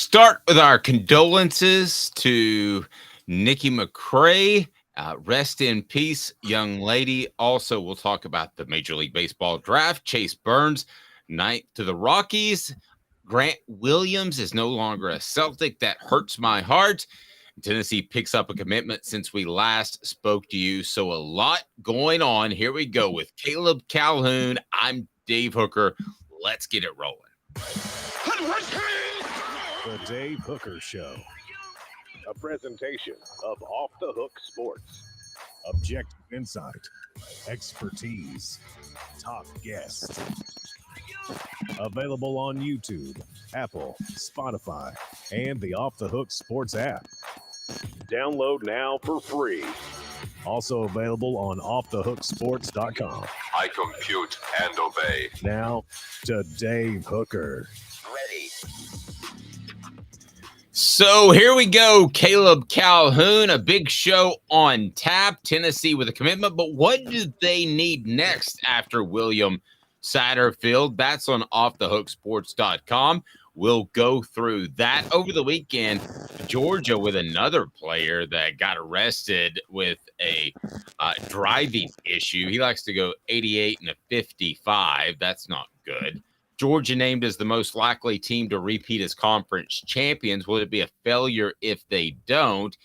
Start with our condolences to Nikki McCray. Rest in peace, young lady. Also, we'll talk about the Major League Baseball draft. Chase Burns, ninth to the Rockies. Grant Williams is no longer a Celtic. That hurts my heart. Tennessee picks up a commitment since we last spoke to you. So a lot going on. Here we go with Caleb Calhoun. I'm Dave Hooker. Let's get it rolling. The Dave Hooker Show. A presentation of Off the Hook Sports. Objective insight, expertise, top guests. Available on YouTube, Apple, Spotify, and the Off the Hook Sports app. Download now for free. Also available on offthehooksports.com. I compute and obey. Now to Dave Hooker. Ready. So here we go. Caleb Calhoun, a big show on tap. Tennessee with a commitment, but what do they need next after William Satterwhite? That's on offthehooksports.com. We'll go through that. Over the weekend, Georgia with another player that got arrested with a driving issue. He likes to go 88 and a 55. That's not good. Georgia named as the most likely team to repeat as conference champions. Would it be a failure if they don't?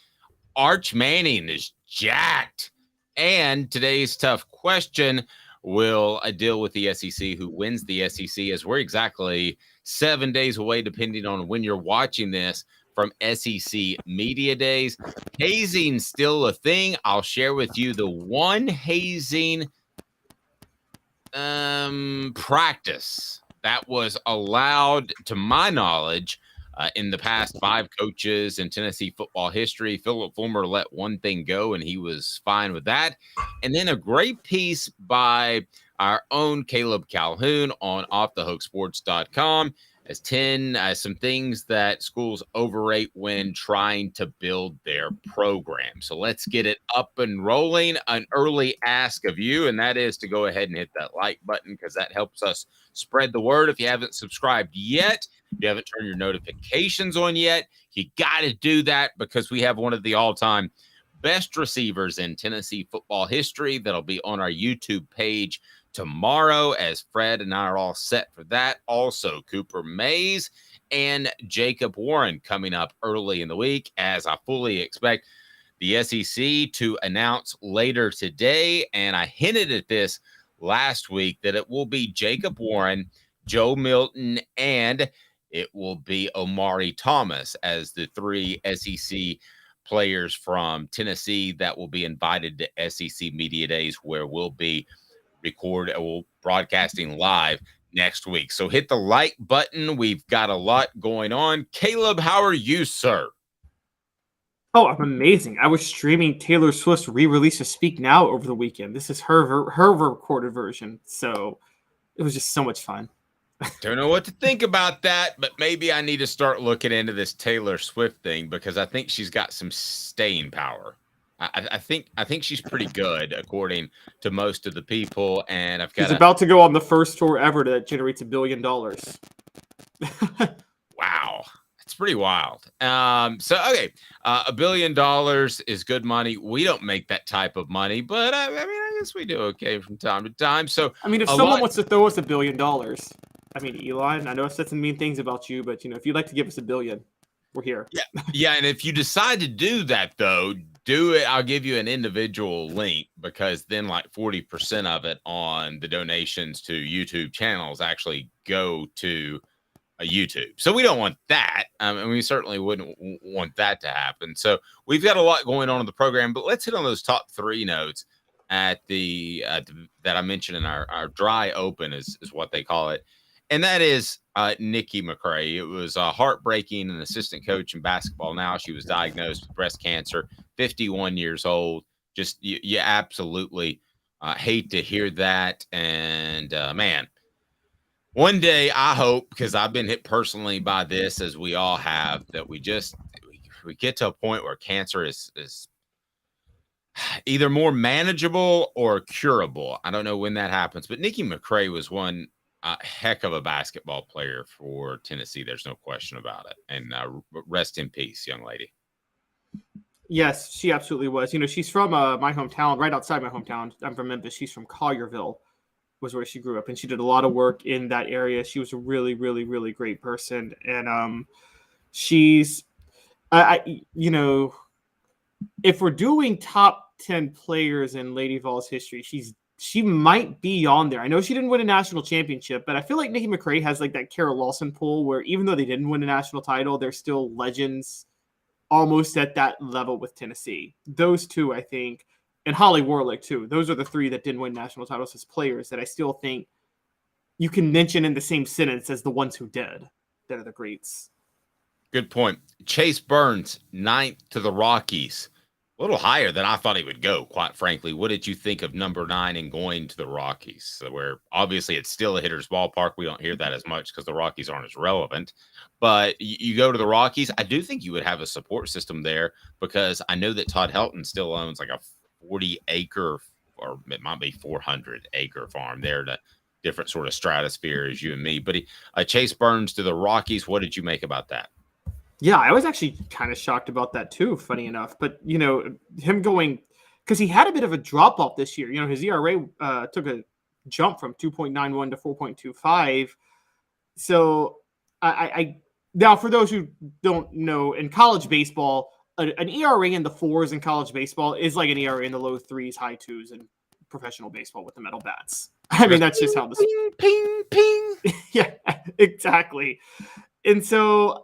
Arch Manning is jacked. And today's tough question, will I deal with the SEC? Who wins the SEC? As we're exactly 7 days away, depending on when you're watching this, from SEC Media Days. Hazing still a thing. I'll share with you the one hazing practice that was allowed, to my knowledge, in the past 5 coaches in Tennessee football history. Philip Fulmer let one thing go, and he was fine with that. And then a great piece by our own Caleb Calhoun on offthehooksports.com as some things that schools overrate when trying to build their program. So let's get it up and rolling. An early ask of you, and that is to go ahead and hit that like button, because that helps us spread the word. If you haven't subscribed yet, if you haven't turned your notifications on yet, you got to do that, because we have one of the all-time best receivers in Tennessee football history that'll be on our YouTube page tomorrow, as Fred and I are all set for that. Also, Cooper Mays and Jacob Warren coming up early in the week, as I fully expect the SEC to announce later today. And I hinted at this last week that it will be Jacob Warren, Joe Milton, and it will be Omari Thomas as the 3 SEC players from Tennessee that will be invited to SEC Media Days, where we'll be broadcasting live next week. So hit the like button. We've got a lot going on. Caleb, how are you, sir? Oh, I'm amazing. I was streaming Taylor Swift's re-release of Speak Now over the weekend. This is her recorded version. So it was just so much fun. Don't know what to think about that, but maybe I need to start looking into this Taylor Swift thing, because I think she's got some staying power. I think she's pretty good, according to most of the people. And She's about to go on the first tour ever that generates $1 billion. Wow, it's pretty wild. Okay, $1 billion is good money. We don't make that type of money, but I guess we do okay from time to time. So if someone wants to throw us $1 billion, Elon, I know I've said some mean things about you, but if you'd like to give us $1 billion, we're here. Yeah, and if you decide to do that, though, do it. I'll give you an individual link, because then like 40% of it on the donations to YouTube channels actually go to a YouTube. So we don't want that. And we certainly wouldn't want that to happen. So we've got a lot going on in the program, but let's hit on those top 3 notes at that I mentioned in our dry open is what they call it. And that is Nikki McCray. It was heartbreaking. An assistant coach in basketball now. She was diagnosed with breast cancer, 51 years old. Just you absolutely hate to hear that. And man, one day I hope, because I've been hit personally by this, as we all have, that we get to a point where cancer is either more manageable or curable. I don't know when that happens, but Nikki McCray was one a heck of a basketball player for Tennessee. There's no question about it. And rest in peace, young lady. Yes, she absolutely was. She's from my hometown, right outside my hometown. I'm from Memphis. She's from Collierville, was where she grew up, and she did a lot of work in that area. She was a really, really, really great person, and she's, if we're doing top 10 players in Lady Vols history, she might be on there. I know she didn't win a national championship, but I feel like Nikki McCray has like that Carol Lawson pool where even though they didn't win a national title, they're still legends almost at that level with Tennessee. Those two, I think, and Holly Warlick too. Those are the three that didn't win national titles as players that I still think you can mention in the same sentence as the ones who did, that are the greats. Good point. Chase Burns, 9th to the Rockies. A little higher than I thought he would go, quite frankly. What did you think of number 9 and going to the Rockies? So where obviously it's still a hitter's ballpark. We don't hear that as much because the Rockies aren't as relevant. But you go to the Rockies, I do think you would have a support system there because I know that Todd Helton still owns like a 40-acre, or it might be 400-acre farm there, to different sort of stratosphere as you and me. But Chase Burns to the Rockies, what did you make about that? Yeah, I was actually kind of shocked about that too, funny enough. But, him going – because he had a bit of a drop-off this year. His ERA took a jump from 2.91 to 4.25. So, now for those who don't know, in college baseball, an ERA in the 4s in college baseball is like an ERA in the low 3s, high 2s in professional baseball with the metal bats. I mean, that's just how this – ping, ping. Yeah, exactly. And so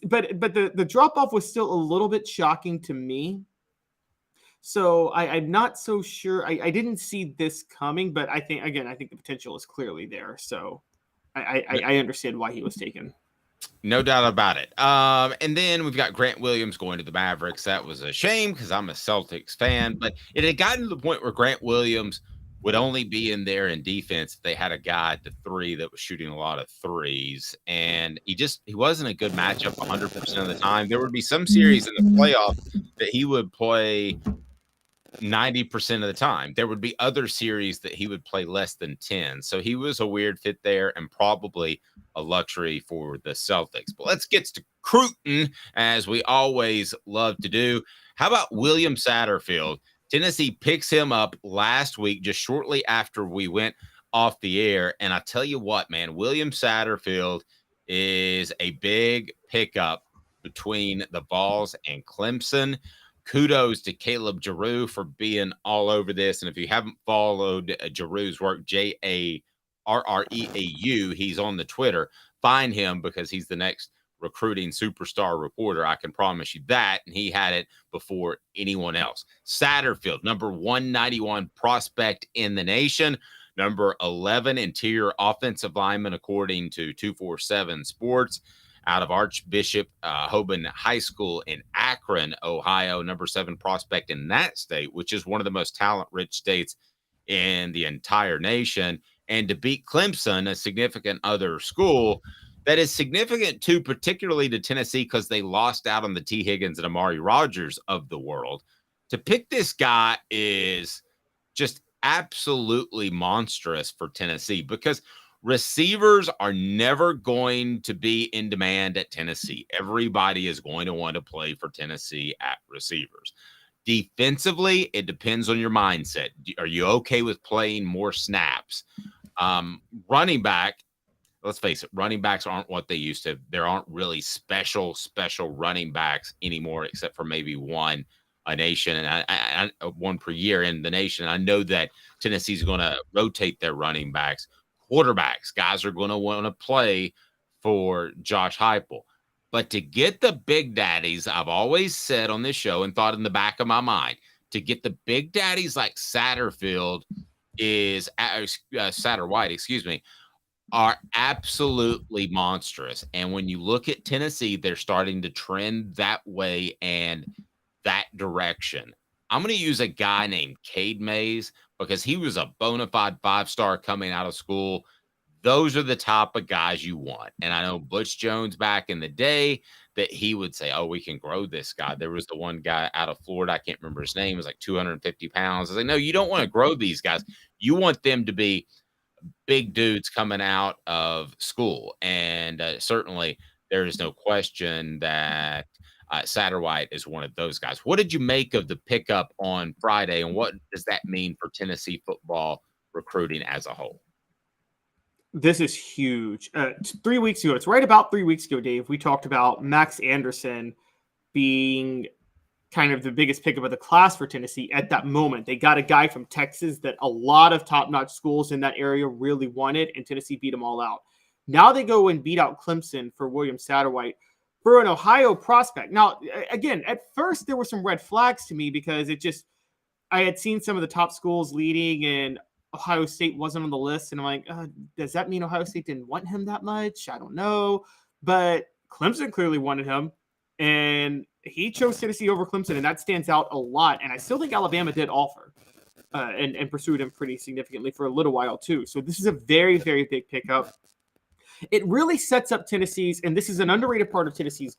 but the drop off was still a little bit shocking to me. So I'm not so sure. I didn't see this coming, but I think the potential is clearly there. So I understand why he was taken. No doubt about it. And then we've got Grant Williams going to the Mavericks. That was a shame because I'm a Celtics fan, but it had gotten to the point where Grant Williams would only be in there in defense if they had a guy at the 3 that was shooting a lot of threes. And he wasn't a good matchup 100% of the time. There would be some series in the playoff that he would play 90% of the time. There would be other series that he would play less than 10. So he was a weird fit there and probably a luxury for the Celtics. But let's get to Cruton, as we always love to do. How about William Satterfield? Tennessee picks him up last week, just shortly after we went off the air. And I tell you what, man, William Satterfield is a big pickup between the Vols and Clemson. Kudos to Caleb Giroux for being all over this. And if you haven't followed Giroux's work, Jarreau, he's on the Twitter. Find him because he's the next recruiting superstar reporter. I can promise you that. And he had it before anyone else. Satterfield, number 191 prospect in the nation, number 11 interior offensive lineman, according to 247 Sports, out of Archbishop Hoban High School in Akron, Ohio, number 7 prospect in that state, which is one of the most talent-rich states in the entire nation. And to beat Clemson, a significant other school, that is significant, too, particularly to Tennessee because they lost out on the T. Higgins and Amari Rogers of the world. To pick this guy is just absolutely monstrous for Tennessee because receivers are never going to be in demand at Tennessee. Everybody is going to want to play for Tennessee at receivers. Defensively, it depends on your mindset. Are you okay with playing more snaps? Running back, let's face it, running backs aren't what they used to. There aren't really special running backs anymore, except for maybe one a nation and one per year in the nation. I know that Tennessee's going to rotate their running backs. Quarterbacks, guys are going to want to play for Josh Heupel. But to get the big daddies, I've always said on this show and thought in the back of my mind, to get the big daddies like Satterfield Satterwhite, are absolutely monstrous. And when you look at Tennessee, they're starting to trend that way and that direction. I'm going to use a guy named Cade Mays because he was a bona fide 5-star coming out of school. Those are the type of guys you want. And I know Butch Jones back in the day that he would say, oh, we can grow this guy. There was the one guy out of Florida. I can't remember his name. It was like 250 pounds. I was like, no, you don't want to grow these guys. You want them to be big dudes coming out of school. And certainly there is no question that Satterwhite is one of those guys. What did you make of the pickup on Friday, and what does that mean for Tennessee football recruiting as a whole? This is huge. 3 weeks ago, it's right about 3 weeks ago, Dave, we talked about Max Anderson being kind of the biggest pickup of the class for Tennessee at that moment. They got a guy from Texas that a lot of top-notch schools in that area really wanted, and Tennessee beat them all out. Now they go and beat out Clemson for William Satterwhite for an Ohio prospect. Now, again, at first there were some red flags to me because I had seen some of the top schools leading and Ohio State wasn't on the list. And I'm like, does that mean Ohio State didn't want him that much? I don't know. But Clemson clearly wanted him. And he chose Tennessee over Clemson, and that stands out a lot. And I still think Alabama did offer and pursued him pretty significantly for a little while too. So this is a very, very big pickup. It really sets up Tennessee's, and this is an underrated part of Tennessee's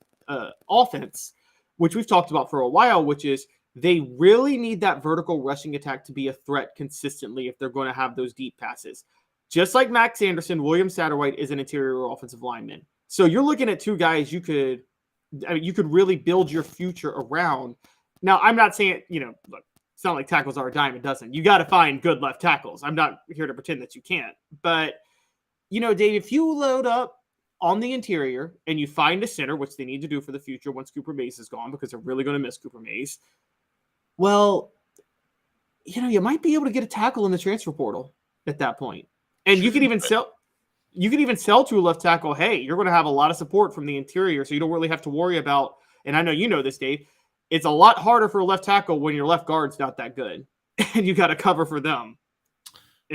offense, which we've talked about for a while, which is they really need that vertical rushing attack to be a threat consistently if they're going to have those deep passes. Just like Max Anderson, William Satterwhite is an interior offensive lineman. So you're looking at two guys you could really build your future around. Now, I'm not saying, look, it's not like tackles are a dime a dozen. You got to find good left tackles. I'm not here to pretend that you can't. But, Dave, if you load up on the interior and you find a center, which they need to do for the future once Cooper Mays is gone, because they're really going to miss Cooper Mays, well, you might be able to get a tackle in the transfer portal at that point. And you could even sell to a left tackle, hey, you're going to have a lot of support from the interior, so you don't really have to worry about, and I know you know this, Dave, it's a lot harder for a left tackle when your left guard's not that good, and you got to cover for them.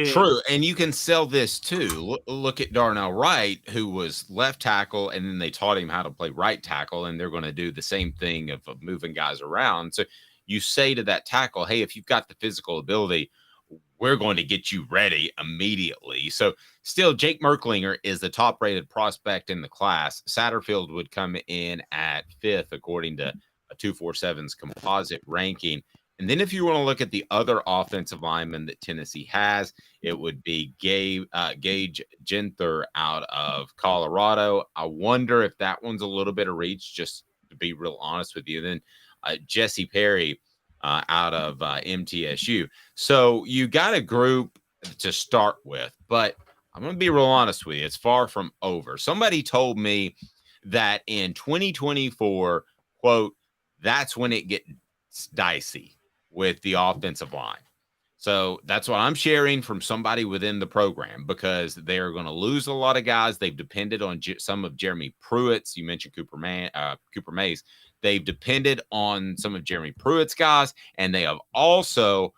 True, and you can sell this too. Look at Darnell Wright, who was left tackle, and then they taught him how to play right tackle, and they're going to do the same thing of moving guys around. So you say to that tackle, hey, if you've got the physical ability, we're going to get you ready immediately. So still, Jake Merklinger is the top-rated prospect in the class. Satterfield would come in at 5th, according to a 247's composite ranking. And then if you want to look at the other offensive linemen that Tennessee has, it would be Gage Genther out of Colorado. I wonder if that one's a little bit of reach, just to be real honest with you. Then Jesse Perry out of MTSU. So you got a group to start with, but I'm going to be real honest with you. It's far from over. Somebody told me that in 2024, quote, that's when it gets dicey with the offensive line. So that's what I'm sharing from somebody within the program, because they're going to lose a lot of guys. They've depended on some of Jeremy Pruitt's. You mentioned Cooper Mays. They've depended on some of Jeremy Pruitt's guys, and they have also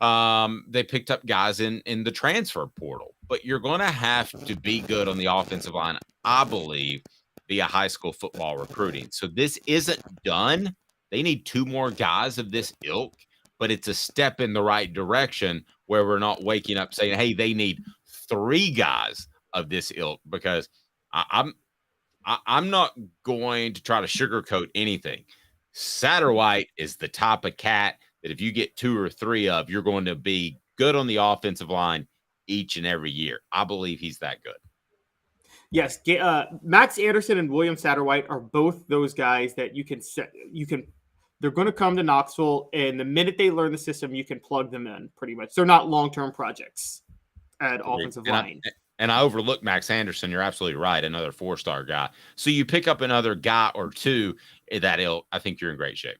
they picked up guys in the transfer portal. But you're going to have to be good on the offensive line, I believe, via high school football recruiting. So this isn't done. They need 2 more guys of this ilk, but it's a step in the right direction where we're not waking up saying, hey, they need 3 guys of this ilk, because I'm not going to try to sugarcoat anything. Satterwhite is the type of cat that if you get 2 or 3 of, you're going to be good on the offensive line each and every year. I believe he's that good. Yes, Max Anderson and William Satterwhite are both those guys that you can they're going to come to Knoxville, and the minute they learn the system, you can plug them in pretty much. They're not long-term projects at offensive line. And I overlooked Max Anderson. You're absolutely right. Another 4-star guy. So you pick up another guy or 2 that I think you're in great shape.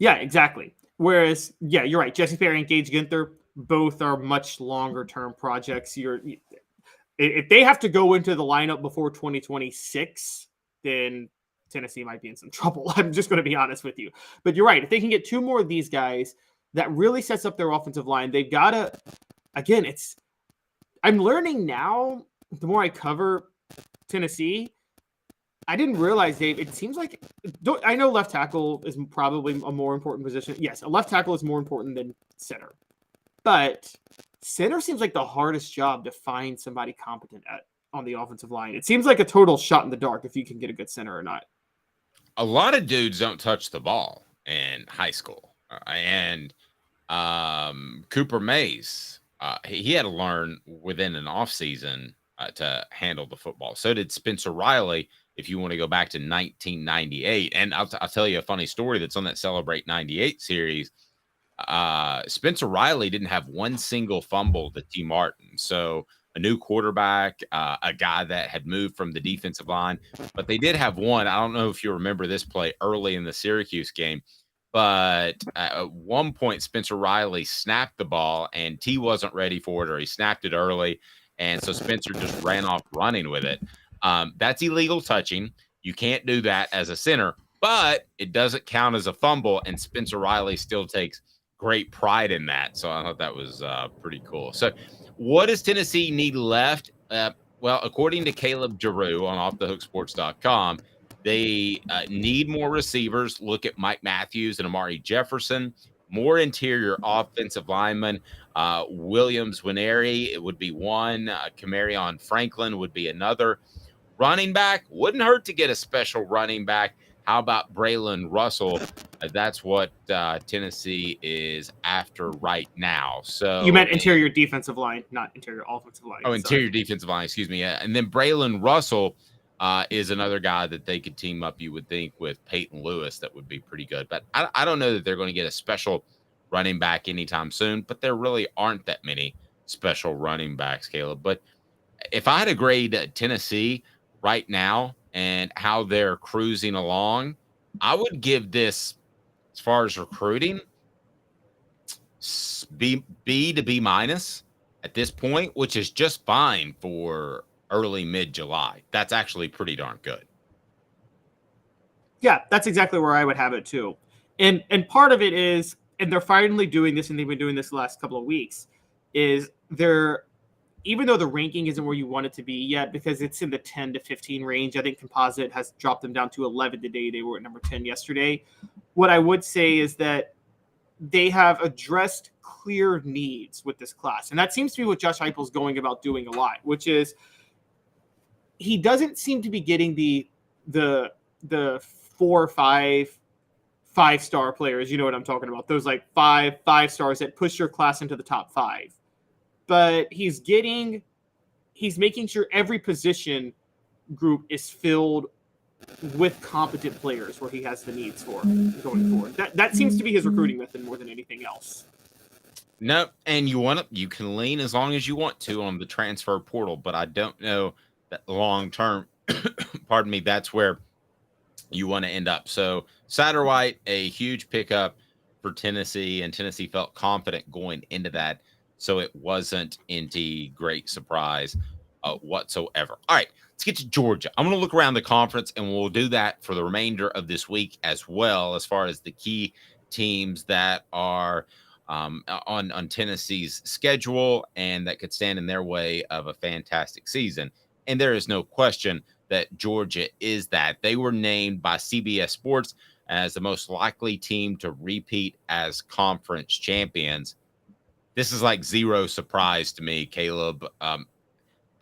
Yeah, exactly. Whereas, yeah, you're right. Jesse Perry and Gage Ginther, both are much longer-term projects. If they have to go into the lineup before 2026, then Tennessee might be in some trouble. I'm just going to be honest with you. But you're right. If they can get 2 more of these guys, that really sets up their offensive line. They've got to, again, I'm learning now, the more I cover Tennessee, I didn't realize, Dave, it seems like, I know left tackle is probably a more important position. Yes, a left tackle is more important than center. But center seems like the hardest job to find somebody competent at on the offensive line. It seems like a total shot in the dark if you can get a good center or not. A lot of dudes don't touch the ball in high school. And Cooper Mays, he had to learn within an offseason to handle the football. So did Spencer Riley, if you want to go back to 1998. And I'll tell you a funny story that's on that Celebrate 98 series. Spencer Riley didn't have one single fumble to T. Martin. So a new quarterback, a guy that had moved from the defensive line, but they did have one. I don't know if you remember this play early in the Syracuse game, but at one point, Spencer Riley snapped the ball and T wasn't ready for it, or he snapped it early. And so Spencer just ran off running with it. That's illegal touching. You can't do that as a center, but it doesn't count as a fumble. And Spencer Riley still takes great pride in that. So I thought that was pretty cool. So what does Tennessee need left? Well, according to Caleb Giroux on offthehooksports.com, they need more receivers. Look at Mike Matthews and Amari Jefferson. More interior offensive linemen. Williams Winery, it would be one. Camarion Franklin would be another. Running back, wouldn't hurt to get a special running back. How about Braylon Russell? That's what Tennessee is after right now. So you meant interior defensive line, not interior offensive line. Oh, interior defensive line, excuse me. Yeah. And then Braylon Russell is another guy that they could team up, you would think, with Peyton Lewis. That would be pretty good. But I don't know that they're going to get a special running back anytime soon, but there really aren't that many special running backs, Caleb. But if I had to grade Tennessee right now and how they're cruising along, I would give this, as far as recruiting, B to B minus at this point, which is just fine for early mid-July. That's actually pretty darn good. Yeah, that's exactly where I would have it too. And part of it is, and they're finally doing this, and they've been doing this the last couple of weeks, is they're, even though the ranking isn't where you want it to be yet, because it's in the 10 to 15 range, I think Composite has dropped them down to 11 today. They were at number 10 yesterday. What I would say is that they have addressed clear needs with this class. And that seems to be what Josh Heupel's going about doing a lot, which is he doesn't seem to be getting the 4 or 5-star players. You know what I'm talking about. Those like five stars that push your class into the top 5. But he's making sure every position group is filled with competent players where he has the needs for going forward. That seems to be his recruiting method more than anything else. No, and you can lean as long as you want to on the transfer portal, but I don't know that long term, pardon me, that's where you want to end up. So Satterwhite, a huge pickup for Tennessee, and Tennessee felt confident going into that. So it wasn't any great surprise whatsoever. All right, let's get to Georgia. I'm going to look around the conference, and we'll do that for the remainder of this week as well, as far as the key teams that are on Tennessee's schedule and that could stand in their way of a fantastic season. And there is no question that Georgia is that. They were named by CBS Sports as the most likely team to repeat as conference champions. This is like zero surprise to me, Caleb,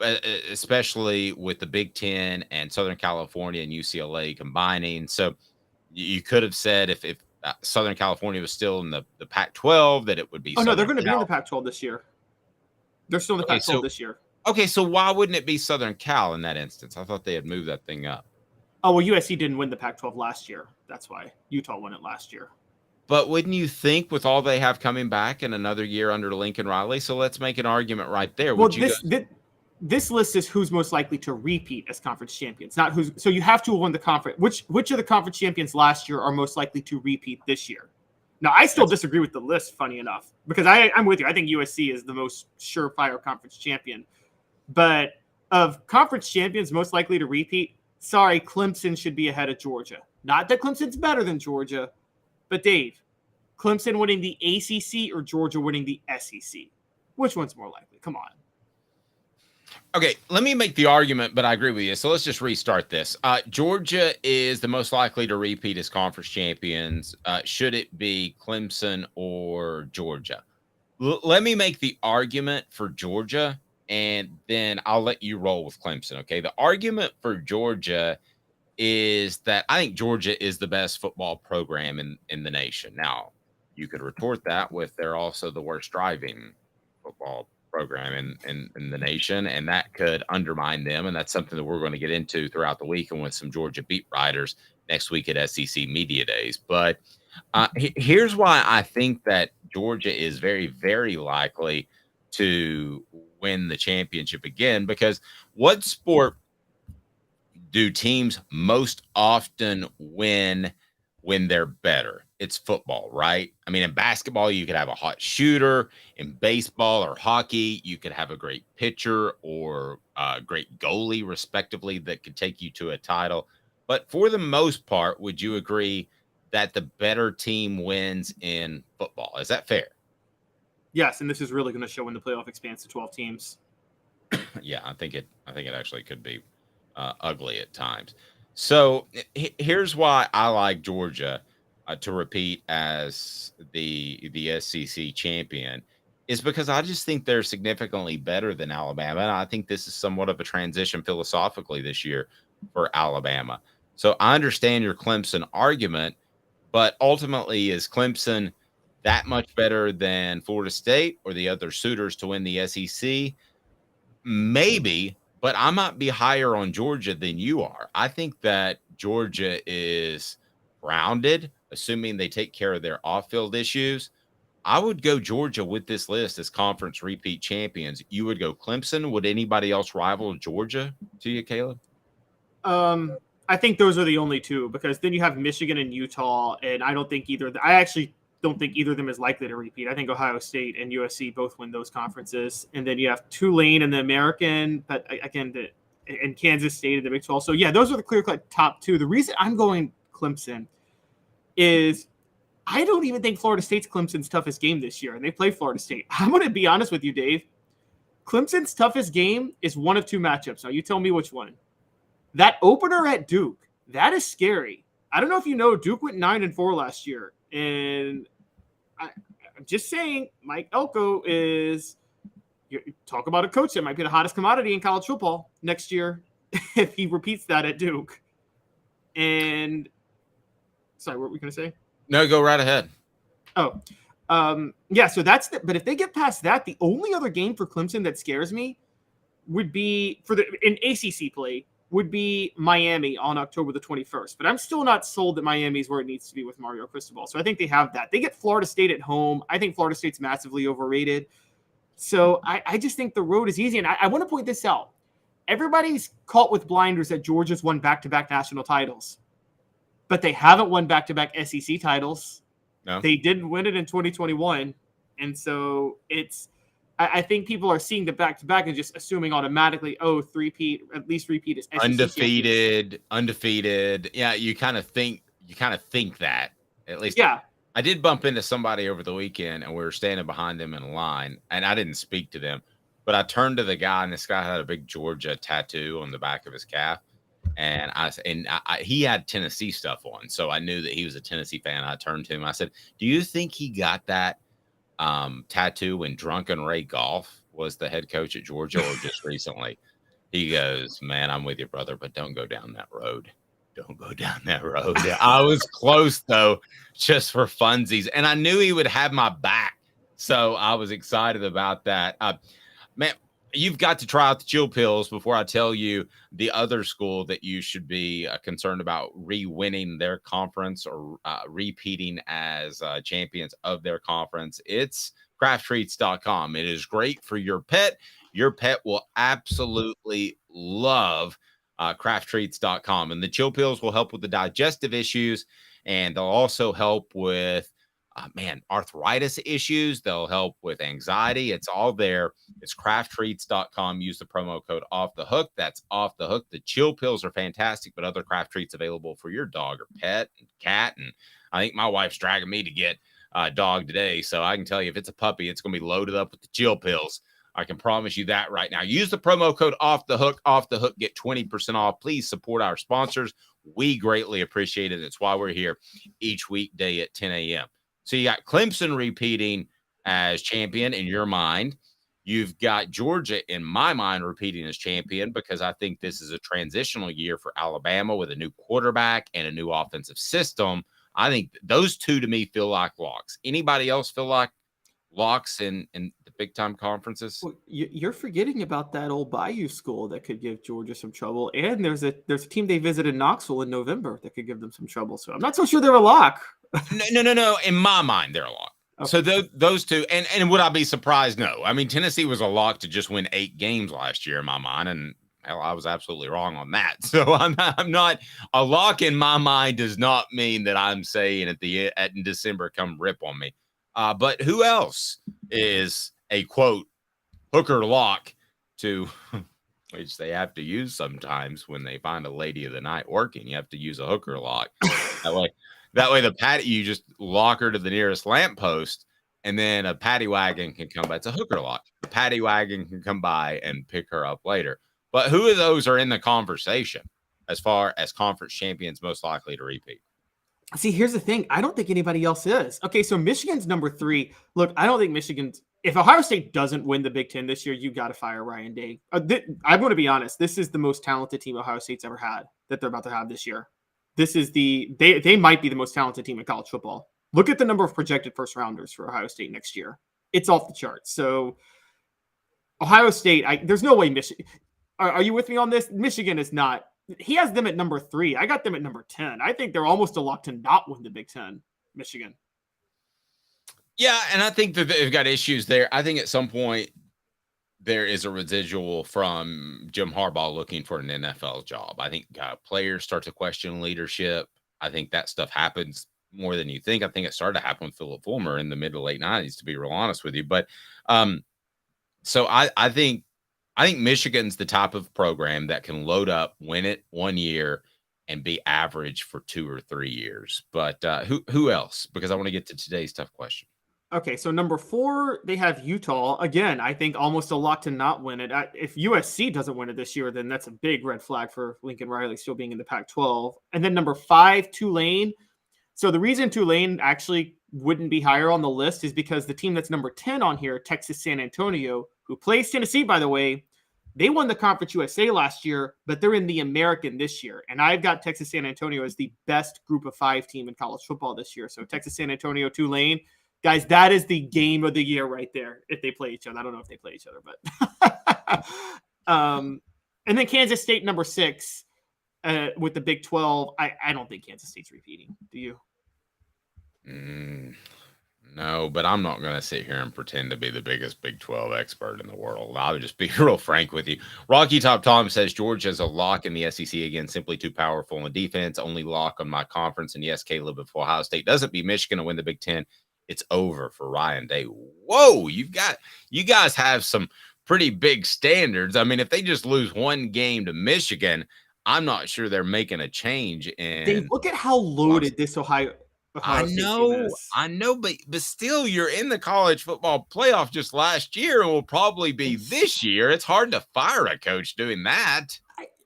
especially with the Big Ten and Southern California and UCLA combining. So you could have said if Southern California was still in the Pac-12 that it would be. Oh, no, they're going to be in the Pac-12 this year. They're still in the Pac-12 this year. Okay, so why wouldn't it be Southern Cal in that instance? I thought they had moved that thing up. Oh, well, USC didn't win the Pac-12 last year. That's why. Utah won it last year. But wouldn't you think with all they have coming back in another year under Lincoln Riley? So let's make an argument right there. Well, this list is who's most likely to repeat as conference champions, not who's. So you have to win the conference. Which of the conference champions last year are most likely to repeat this year? Now, I still disagree with the list, funny enough, because I'm with you. I think USC is the most surefire conference champion. But of conference champions most likely to repeat, sorry, Clemson should be ahead of Georgia. Not that Clemson's better than Georgia, but Dave, Clemson winning the ACC or Georgia winning the SEC? Which one's more likely? Come on. Okay, let me make the argument, but I agree with you. So let's just restart this. Georgia is the most likely to repeat as conference champions. Should it be Clemson or Georgia? Let me make the argument for Georgia, and then I'll let you roll with Clemson, okay? The argument for Georgia is that I think Georgia is the best football program in the nation. Now, you could retort that with they're also the worst driving football program in the nation, and that could undermine them. And that's something that we're going to get into throughout the week and with some Georgia beat writers next week at SEC Media Days. But here's why I think that Georgia is very, very likely to win the championship again, because what sport do teams most often win when they're better? It's football, right? I mean, in basketball, you could have a hot shooter. In baseball or hockey, you could have a great pitcher or a great goalie, respectively, that could take you to a title. But for the most part, would you agree that the better team wins in football? Is that fair? Yes, and this is really going to show when the playoff expands to 12 teams. Yeah, I think it actually could be ugly at times. So here's why I like Georgia to repeat as the SEC champion, is because I just think they're significantly better than Alabama, and I think this is somewhat of a transition philosophically this year for Alabama. So I understand your Clemson argument, but ultimately, is Clemson that much better than Florida State or the other suitors to win the SEC? Maybe, but I might be higher on Georgia than you are. I think that Georgia is rounded, assuming they take care of their off-field issues. I would go Georgia with this list as conference repeat champions. You would go Clemson. Would anybody else rival Georgia to you, Caleb? I think those are the only two, because then you have Michigan and Utah, and I actually don't think either of them is likely to repeat. I think Ohio State and USC both win those conferences. And then you have Tulane in the American, but again, and Kansas State in the Big 12. So, yeah, those are the clear-cut top two. The reason I'm going Clemson is I don't even think Florida State's Clemson's toughest game this year, and they play Florida State. I'm going to be honest with you, Dave. Clemson's toughest game is one of two matchups. Now, you tell me which one. That opener at Duke, that is scary. I don't know if you know, Duke went 9-4 last year. And I'm just saying, Mike Elko is – you talk about a coach that might be the hottest commodity in college football next year if he repeats that at Duke. And – sorry, what were we going to say? No, go right ahead. Oh, yeah, so that's – but if they get past that, the only other game for Clemson that scares me would be in ACC play – would be Miami on October the 21st. But I'm still not sold that Miami is where it needs to be with Mario Cristobal. So I think they have that. They get Florida State at home. I think Florida State's massively overrated. So I just think the road is easy. And I want to point this out. Everybody's caught with blinders that Georgia's won back-to-back national titles. But they haven't won back-to-back SEC titles. No. They didn't win it in 2021. And so I think people are seeing the back-to-back and just assuming automatically, three-peat, at least repeat is SEC undefeated. Yeah, you kind of think that, at least. Yeah. I did bump into somebody over the weekend, and we were standing behind them in a line, and I didn't speak to them, but I turned to the guy, and this guy had a big Georgia tattoo on the back of his calf, and he had Tennessee stuff on, so I knew that he was a Tennessee fan. I turned to him, I said, "Do you think he got that tattoo when Drunken Ray Goff was the head coach at Georgia, or just recently?" He goes, "Man, I'm with you, brother, but don't go down that road. Don't go down that road." I was close, though, just for funsies, and I knew he would have my back, so I was excited about that. Man, you've got to try out the chill pills before I tell you the other school that you should be concerned about re-winning their conference or repeating as champions of their conference. It's crafttreats.com. It is great for your pet. Your pet will absolutely love crafttreats.com. And the chill pills will help with the digestive issues, and they'll also help with arthritis issues. They'll help with anxiety. It's all there. It's crafttreats.com. Use the promo code Off the Hook. That's Off the Hook. The chill pills are fantastic, but other craft treats available for your dog or pet and cat. And I think my wife's dragging me to get a dog today. So I can tell you, if it's a puppy, it's going to be loaded up with the chill pills. I can promise you that right now. Use the promo code Off the Hook. Off the Hook. Get 20% off. Please support our sponsors. We greatly appreciate it. It's why we're here each weekday at 10 a.m. So you got Clemson repeating as champion in your mind. You've got Georgia, in my mind, repeating as champion, because I think this is a transitional year for Alabama with a new quarterback and a new offensive system. I think those two, to me, feel like locks. Anybody else feel like locks in the big time conferences? Well, you're forgetting about that old Bayou school that could give Georgia some trouble, and there's a team they visited Knoxville in November that could give them some trouble. So I'm not so sure they're a lock. No. In my mind, they're a lock. Okay. So those two, and would I be surprised? No. I mean, Tennessee was a lock to just win 8 games last year in my mind, and hell, I was absolutely wrong on that. So I'm not a lock in my mind does not mean that I'm saying at December come rip on me. But who else is a quote hooker lock to which they have to use sometimes when they find a lady of the night working? You have to use a hooker lock. That way the patty, you just lock her to the nearest lamppost, and then a paddy wagon can come by. It's a hooker lock. The paddy wagon can come by and pick her up later. But who of those are in the conversation as far as conference champions most likely to repeat? See, here's the thing. I don't think anybody else is. Okay, so Michigan's number 3. Look, I don't think Michigan's – if Ohio State doesn't win the Big Ten this year, you got to fire Ryan Day. I'm going to be honest. This is the most talented team Ohio State's ever had that they're about to have this year. This is they might be the most talented team in college football. Look at the number of projected first rounders for Ohio State next year. It's off the charts. So Ohio State, there's no way Michigan – Are you with me on this? Michigan is not. He has them at number 3. I got them at number 10. I think they're almost a lock to not win the Big Ten, Michigan. Yeah, and I think that they've got issues there. I think at some point there is a residual from Jim Harbaugh looking for an NFL job. I think players start to question leadership. I think that stuff happens more than you think. I think it started to happen with Philip Fulmer in the mid to late 90s, to be real honest with you. But so I think Michigan's the type of program that can load up, win it 1 year, and be average for 2 or 3 years. But who else? Because I want to get to today's tough question. Okay, so number 4, they have Utah. Again, I think almost a lock to not win it. If USC doesn't win it this year, then that's a big red flag for Lincoln Riley still being in the Pac-12. And then number 5, Tulane. So the reason Tulane actually wouldn't be higher on the list is because the team that's number 10 on here, Texas San Antonio, who plays Tennessee, by the way, they won the Conference USA last year, but they're in the American this year. And I've got Texas San Antonio as the best group of 5 team in college football this year. So Texas San Antonio, Tulane. Guys, that is the game of the year right there if they play each other. I don't know if they play each other, but and then Kansas State, number 6, with the Big 12. I don't think Kansas State's repeating. Do you? No, but I'm not going to sit here and pretend to be the biggest Big 12 expert in the world. I'll just be real frank with you. Rocky Top Tom says Georgia's a lock in the SEC. Again, simply too powerful in defense. Only lock on my conference. And yes, Caleb, if Ohio State doesn't beat Michigan to win the Big 10, it's over for Ryan Day. Whoa, you guys have some pretty big standards. I mean, if they just lose 1 game to Michigan, I'm not sure they're making a change. And look at how loaded this Ohio I know, but still, you're in the college football playoff just last year and will probably be this year. It's hard to fire a coach doing that.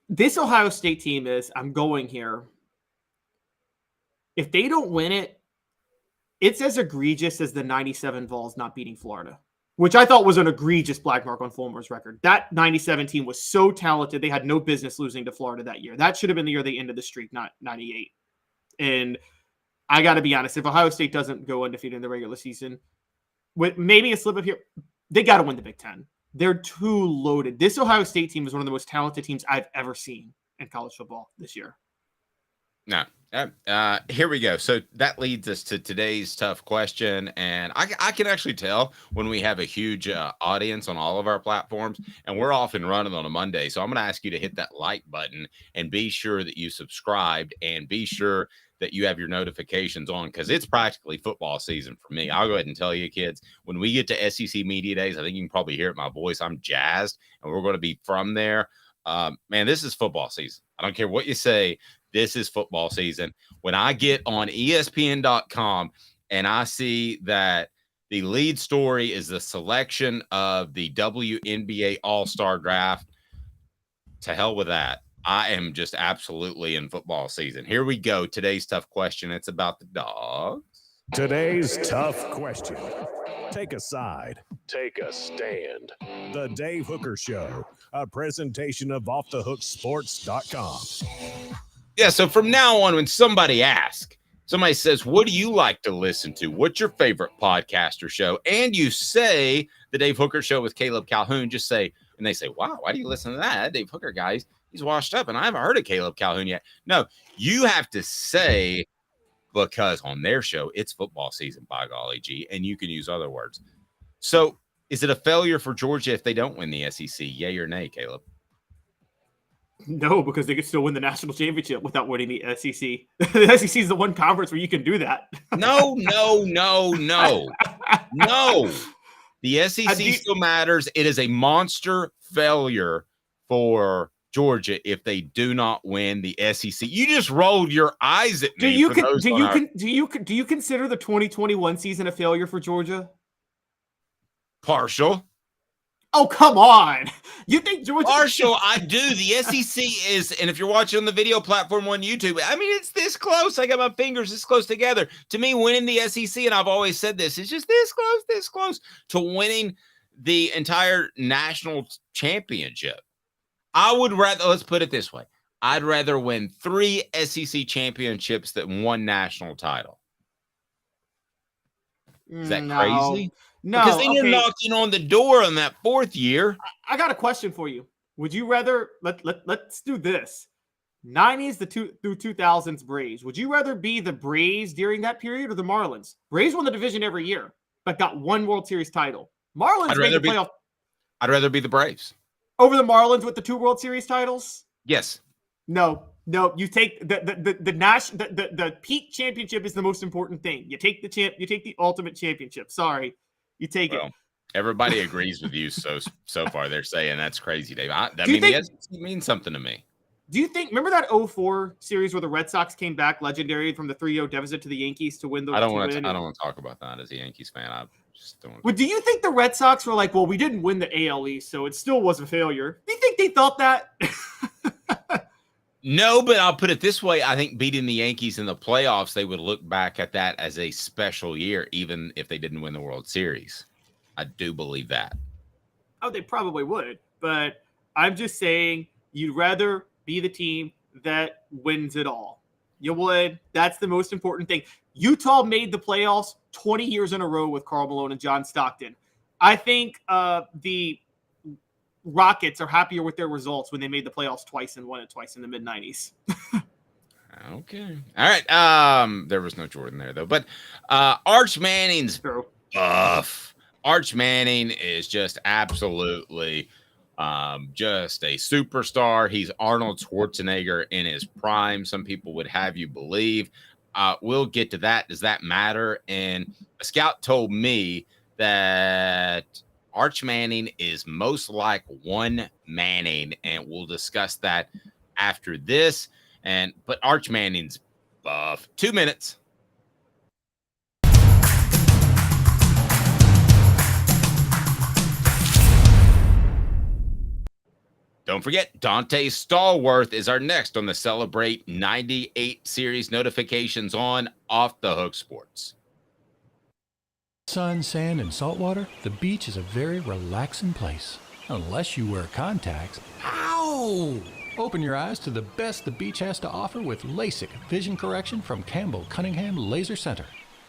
This Ohio State team is, I'm going here. If they don't win it, it's as egregious as the 97 Vols not beating Florida, which I thought was an egregious black mark on Fulmer's record. That 97 team was so talented, they had no business losing to Florida that year. That should have been the year they ended the streak, not 98. And I got to be honest, if Ohio State doesn't go undefeated in the regular season, with maybe a slip up here, they got to win the Big Ten. They're too loaded. This Ohio State team is one of the most talented teams I've ever seen in college football this year. No. Here we go. So that leads us to today's tough question. And I can actually tell when we have a huge audience on all of our platforms, and we're off and running on a Monday. So I'm going to ask you to hit that like button and be sure that you subscribed and be sure that you have your notifications on, because it's practically football season for me. I'll go ahead and tell you, kids, when we get to SEC Media Days, I think you can probably hear it in my voice. I'm jazzed, and we're going to be from there. Man, this is football season. I don't care what you say. This is football season. When I get on ESPN.com and I see that the lead story is the selection of the WNBA All-Star Draft, to hell with that. I am just absolutely in football season. Here we go. Today's tough question. It's about the Dogs. Today's tough question. Take a side. Take a stand. The Dave Hooker Show, a presentation of offthehooksports.com. Yeah, so from now on, when somebody asks, Somebody says, what do you like to listen to? What's your favorite podcast or show? And you say the Dave Hooker Show with Caleb Calhoun. Just say, and they say, wow, why do you listen to that? That Dave Hooker guy, he's washed up, and I haven't heard of Caleb Calhoun yet. No, you have to say, because on their show, it's football season, by golly gee, and you can use other words. So is it a failure for Georgia if they don't win the SEC? Yay or nay, Caleb? No, because they could still win the national championship without winning the SEC. The SEC is the one conference where you can do that. No. The SEC still matters. It is a monster failure for Georgia if they do not win the SEC. You just rolled your eyes at me. Do you consider the 2021 season a failure for Georgia? Partial. Oh, come on. You think Georgia... Partial, I do. The SEC is, and if you're watching on the video platform on YouTube, I mean, it's this close. I got my fingers this close together. To me, winning the SEC, and I've always said this, is just this close to winning the entire national championship. I would rather, let's put it this way, I'd rather win 3 SEC championships than 1 national title. Is that crazy? No, because then you're knocking on the door on that 4th year. I got a question for you. Would you rather let's do this? 90s through 2000s Braves. Would you rather be the Braves during that period or the Marlins? Braves won the division every year, but got 1 World Series title. Marlins made the playoff. I'd rather be the Braves over the Marlins with the 2 World Series titles. Yes. No. You take the peak championship is the most important thing. You take the ultimate championship. Sorry. You take it. Everybody agrees with you so far. They're saying that's crazy, Dave. The SEC means something to me. Do you think? Remember that 2004 series where the Red Sox came back legendary from the 3-0 deficit to the Yankees to win the? I don't want to talk about that as a Yankees fan. I just don't. Well, do you think the Red Sox were like, well, we didn't win the AL East, so it still was a failure? Do you think they thought that? No, but I'll put it this way. I think beating the Yankees in the playoffs, they would look back at that as a special year, even if they didn't win the World Series. I do believe that. Oh, they probably would. But I'm just saying you'd rather be the team that wins it all. You would. That's the most important thing. Utah made the playoffs 20 years in a row with Karl Malone and John Stockton. I think the Rockets are happier with their results when they made the playoffs twice and won it twice in the mid-90s. Okay. All right. There was no Jordan there, though. But Arch Manning's buff. Arch Manning is just absolutely just a superstar. He's Arnold Schwarzenegger in his prime. Some people would have you believe. We'll get to that. Does that matter? And a scout told me that Arch Manning is most like one Manning, and we'll discuss that after this. But Arch Manning's buff. 2 minutes. Don't forget, Dante Stallworth is our next on the Celebrate 98 series. Notifications on Off the Hook Sports. Sun, sand, and salt water, the beach is a very relaxing place. Unless you wear contacts. Ow! Open your eyes to the best the beach has to offer with LASIK vision correction from Campbell Cunningham Laser Center.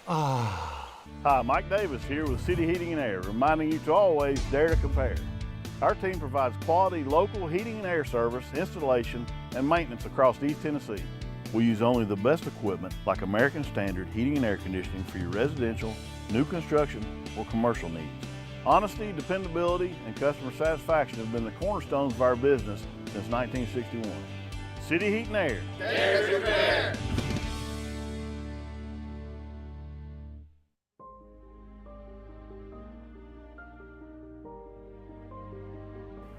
Ah. Hi, Mike Davis here with City Heating and Air, reminding you to always dare to compare. Our team provides quality local heating and air service, installation, and maintenance across East Tennessee. We use only the best equipment like American Standard heating and air conditioning for your residential, new construction, or commercial needs. Honesty, dependability, and customer satisfaction have been the cornerstones of our business since 1961. City Heat and Air. Dare to compare.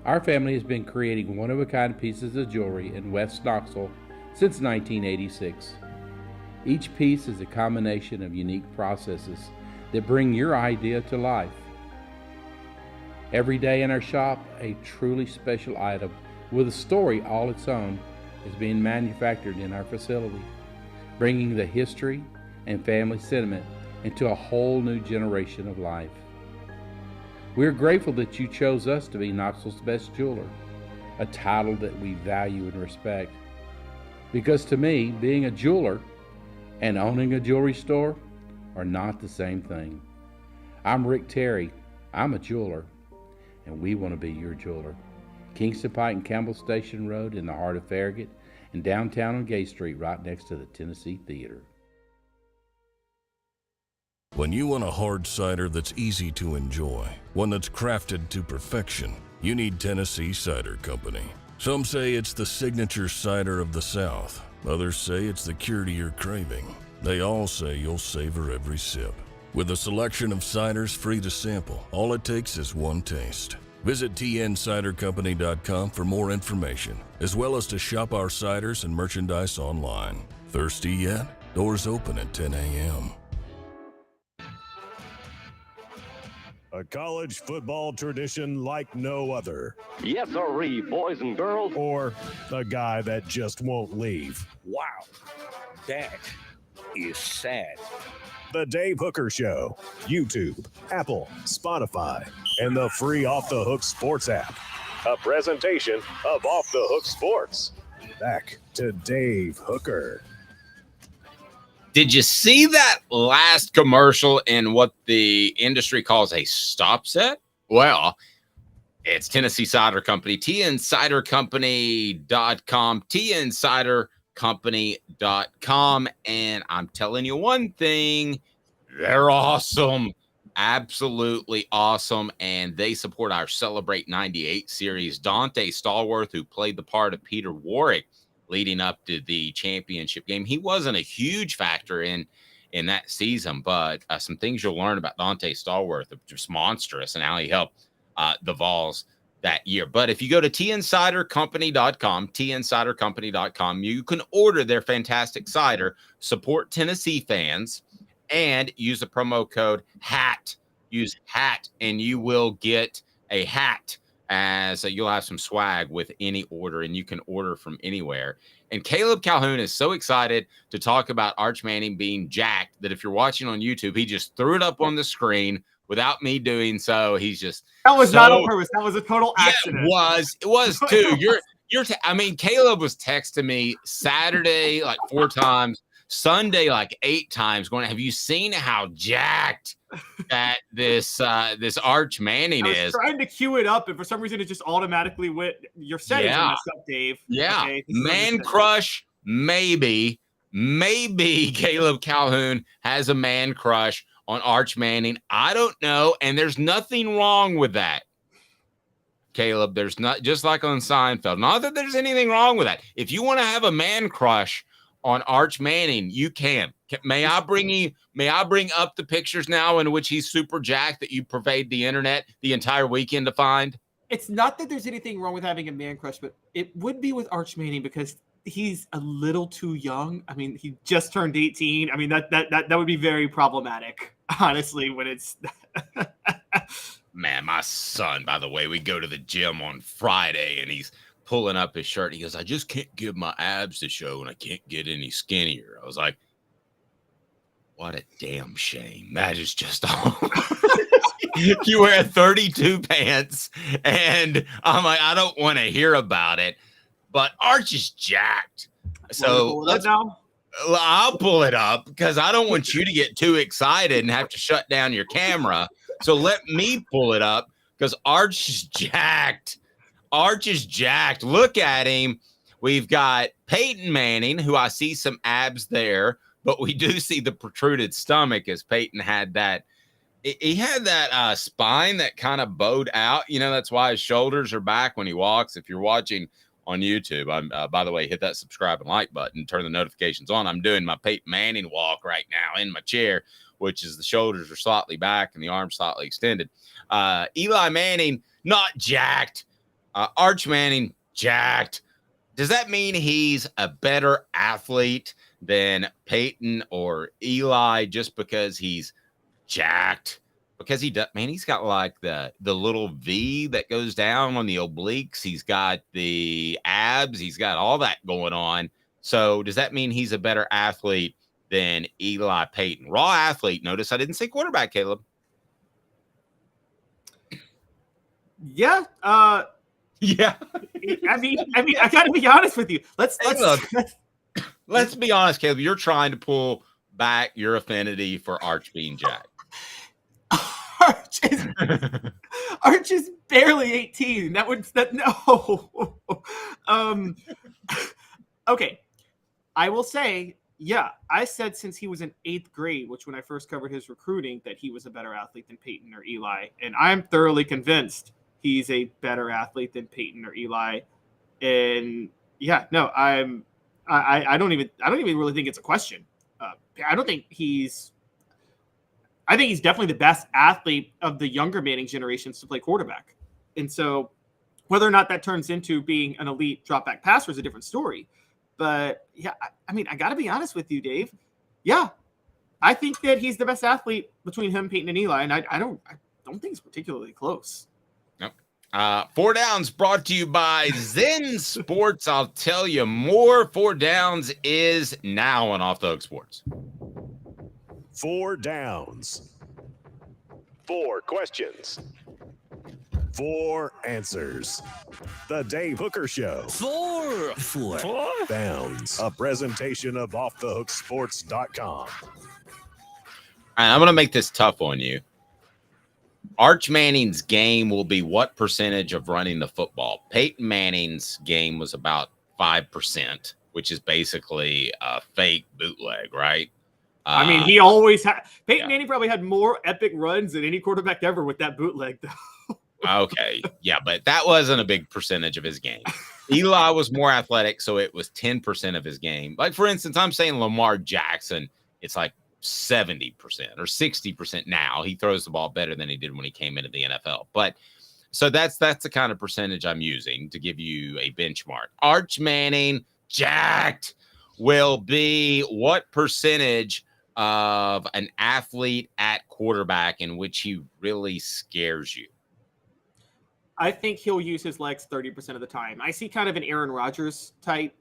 Our family has been creating one-of-a-kind pieces of jewelry in West Knoxville since 1986. Each piece is a combination of unique processes that bring your idea to life. Every day in our shop, a truly special item with a story all its own is being manufactured in our facility, bringing the history and family sentiment into a whole new generation of life. We're grateful that you chose us to be Knoxville's best jeweler, a title that we value and respect. Because to me, being a jeweler and owning a jewelry store are not the same thing. I'm Rick Terry. I'm a jeweler, and we want to be your jeweler. Kingston Pike and Campbell Station Road in the heart of Farragut, and downtown on Gay Street right next to the Tennessee Theater. When you want a hard cider that's easy to enjoy, one that's crafted to perfection, you need Tennessee Cider Company. Some say it's the signature cider of the South. Others say it's the cure to your craving. They all say you'll savor every sip. With a selection of ciders free to sample, all it takes is one taste. Visit tncidercompany.com for more information, as well as to shop our ciders and merchandise online. Thirsty yet? Doors open at 10 a.m. A college football tradition like no other. Yes, sirree, boys and girls. Or a guy that just won't leave. Wow, that is sad. The Dave Hooker Show. YouTube, Apple, Spotify, and the free Off the Hook Sports app. A presentation of Off the Hook Sports. Back to Dave Hooker. Did you see that last commercial in what the industry calls a stop set? Well, it's Tennessee Cider Company, tncidercompany.com, tncidercompany.com. And I'm telling you one thing, they're awesome. Absolutely awesome. And they support our Celebrate 98 series. Dante Stallworth, who played the part of Peter Warwick leading up to the championship game, he wasn't a huge factor in that season, but some things you'll learn about Dante Stallworth are just monstrous and how he helped the Vols that year. But if you go to tncidercompany.com, tncidercompany.com, you can order their fantastic cider, support Tennessee fans, and use the promo code HAT. Use HAT, and you will get a hat, as you'll have some swag with any order, and you can order from anywhere. And Caleb Calhoun is so excited to talk about Arch Manning being jacked that if you're watching on YouTube, he just threw it up on the screen without me doing so. He's just that was not on purpose. That was a total accident. Yeah, it was too. I mean, Caleb was texting me Saturday like 4 times, Sunday like 8 times, going, have you seen how jacked that this Arch Manning is? I was trying to cue it up, and for some reason it just automatically went. Your settings are messed up, Dave. Yeah, okay, man crush, maybe Caleb Calhoun has a man crush on Arch Manning. I don't know, and there's nothing wrong with that, Caleb. There's not, just like on Seinfeld. Not that there's anything wrong with that. If you want to have a man crush on Arch Manning, you can. May I bring up the pictures now in which he's super jacked that you pervade the internet the entire weekend to find? It's not that there's anything wrong with having a man crush, but it would be with Arch Manning because he's a little too young. I mean, he just turned 18. I mean, that would be very problematic, honestly, when it's Man, my son, by the way, we go to the gym on Friday and he's pulling up his shirt. He goes, I just can't give my abs to show and I can't get any skinnier. I was like, what a damn shame. That is just all. You wear 32 pants, and I'm like, I don't want to hear about it. But Arch is jacked. So I'll pull it up because I don't want you to get too excited and have to shut down your camera. So let me pull it up because Arch is jacked. Arch is jacked. Look at him. We've got Peyton Manning, who I see some abs there, but we do see the protruded stomach as Peyton had that. He had that spine that kind of bowed out. You know, that's why his shoulders are back when he walks. If you're watching on YouTube, by the way, hit that subscribe and like button, turn the notifications on. I'm doing my Peyton Manning walk right now in my chair, which is the shoulders are slightly back and the arms slightly extended. Eli Manning, not jacked. Arch Manning, jacked. Does that mean he's a better athlete than Peyton or Eli just because he's jacked? Because he does, man, he's got like the little V that goes down on the obliques. He's got the abs. He's got all that going on. So does that mean he's a better athlete than Eli Peyton? Raw athlete. Notice I didn't say quarterback, Caleb. Yeah. Yeah. I mean, I got to be honest with you. Let's Let's be honest, Caleb. You're trying to pull back your affinity for Arch being Jack. Arch is barely 18. No. Okay. I will say, yeah, I said since he was in 8th grade, which when I first covered his recruiting, that he was a better athlete than Peyton or Eli. And I'm thoroughly convinced he's a better athlete than Peyton or Eli. And yeah, no, I don't even really think it's a question. I think he's definitely the best athlete of the younger Manning generations to play quarterback. And so whether or not that turns into being an elite drop back passer is a different story. But yeah, I mean, I got to be honest with you, Dave. Yeah, I think that he's the best athlete between him, Peyton, and Eli. And I don't think it's particularly close. Nope. 4 Downs brought to you by Zen Sports. I'll tell you more. 4 Downs is now on Off the Hook Sports. 4 Downs. 4 questions. 4 answers. The Dave Hooker Show. 4 Downs. A presentation of offthehooksports.com. All right, I'm going to make this tough on you. Arch Manning's game will be what percentage of running the football? Peyton Manning's game was about 5%, which is basically a fake bootleg, right? I mean, he always had – Peyton Manning probably had more epic runs than any quarterback ever with that bootleg, though. Okay, yeah, but that wasn't a big percentage of his game. Eli was more athletic, so it was 10% of his game. Like, for instance, I'm saying Lamar Jackson, it's like 70% or 60% now. He throws the ball better than he did when he came into the NFL. But so that's the kind of percentage I'm using to give you a benchmark. Arch Manning, jacked, will be what percentage of an athlete at quarterback in which he really scares you? I think he'll use his legs 30% of the time. I see kind of an Aaron Rodgers type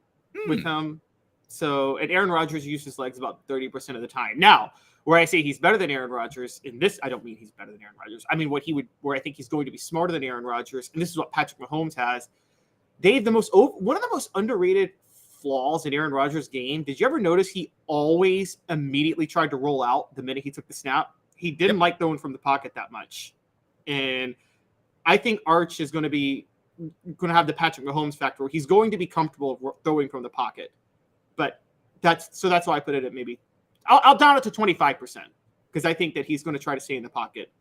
with him. So, and Aaron Rodgers uses his legs about 30% of the time. Now, where I say he's better than Aaron Rodgers, in this, I don't mean he's better than Aaron Rodgers. I mean where I think he's going to be smarter than Aaron Rodgers, and this is what Patrick Mahomes has. Dave, one of the most underrated flaws in Aaron Rodgers' game. Did you ever notice he always immediately tried to roll out the minute he took the snap? He didn't like throwing from the pocket that much, and I think Arch is going to have the Patrick Mahomes factor where he's going to be comfortable throwing from the pocket. But that's why I put it at maybe I'll down it to 25% because I think that he's going to try to stay in the pocket.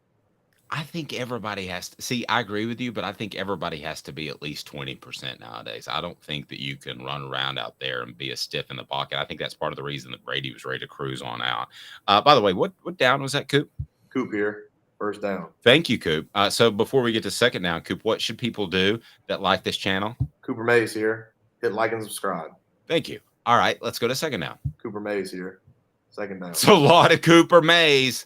I think everybody has to see. I agree with you, but I think everybody has to be at least 20% nowadays. I don't think that you can run around out there and be a stiff in the pocket. I think that's part of the reason that Brady was ready to cruise on out. By the way, what down was that, Coop? Coop here. First down. Thank you, Coop. So before we get to second down, Coop, what should people do that like this channel? Cooper Mays here. Hit like and subscribe. Thank you. All right, let's go to second down. Cooper Mays here. Second down. It's a lot of Cooper Mays.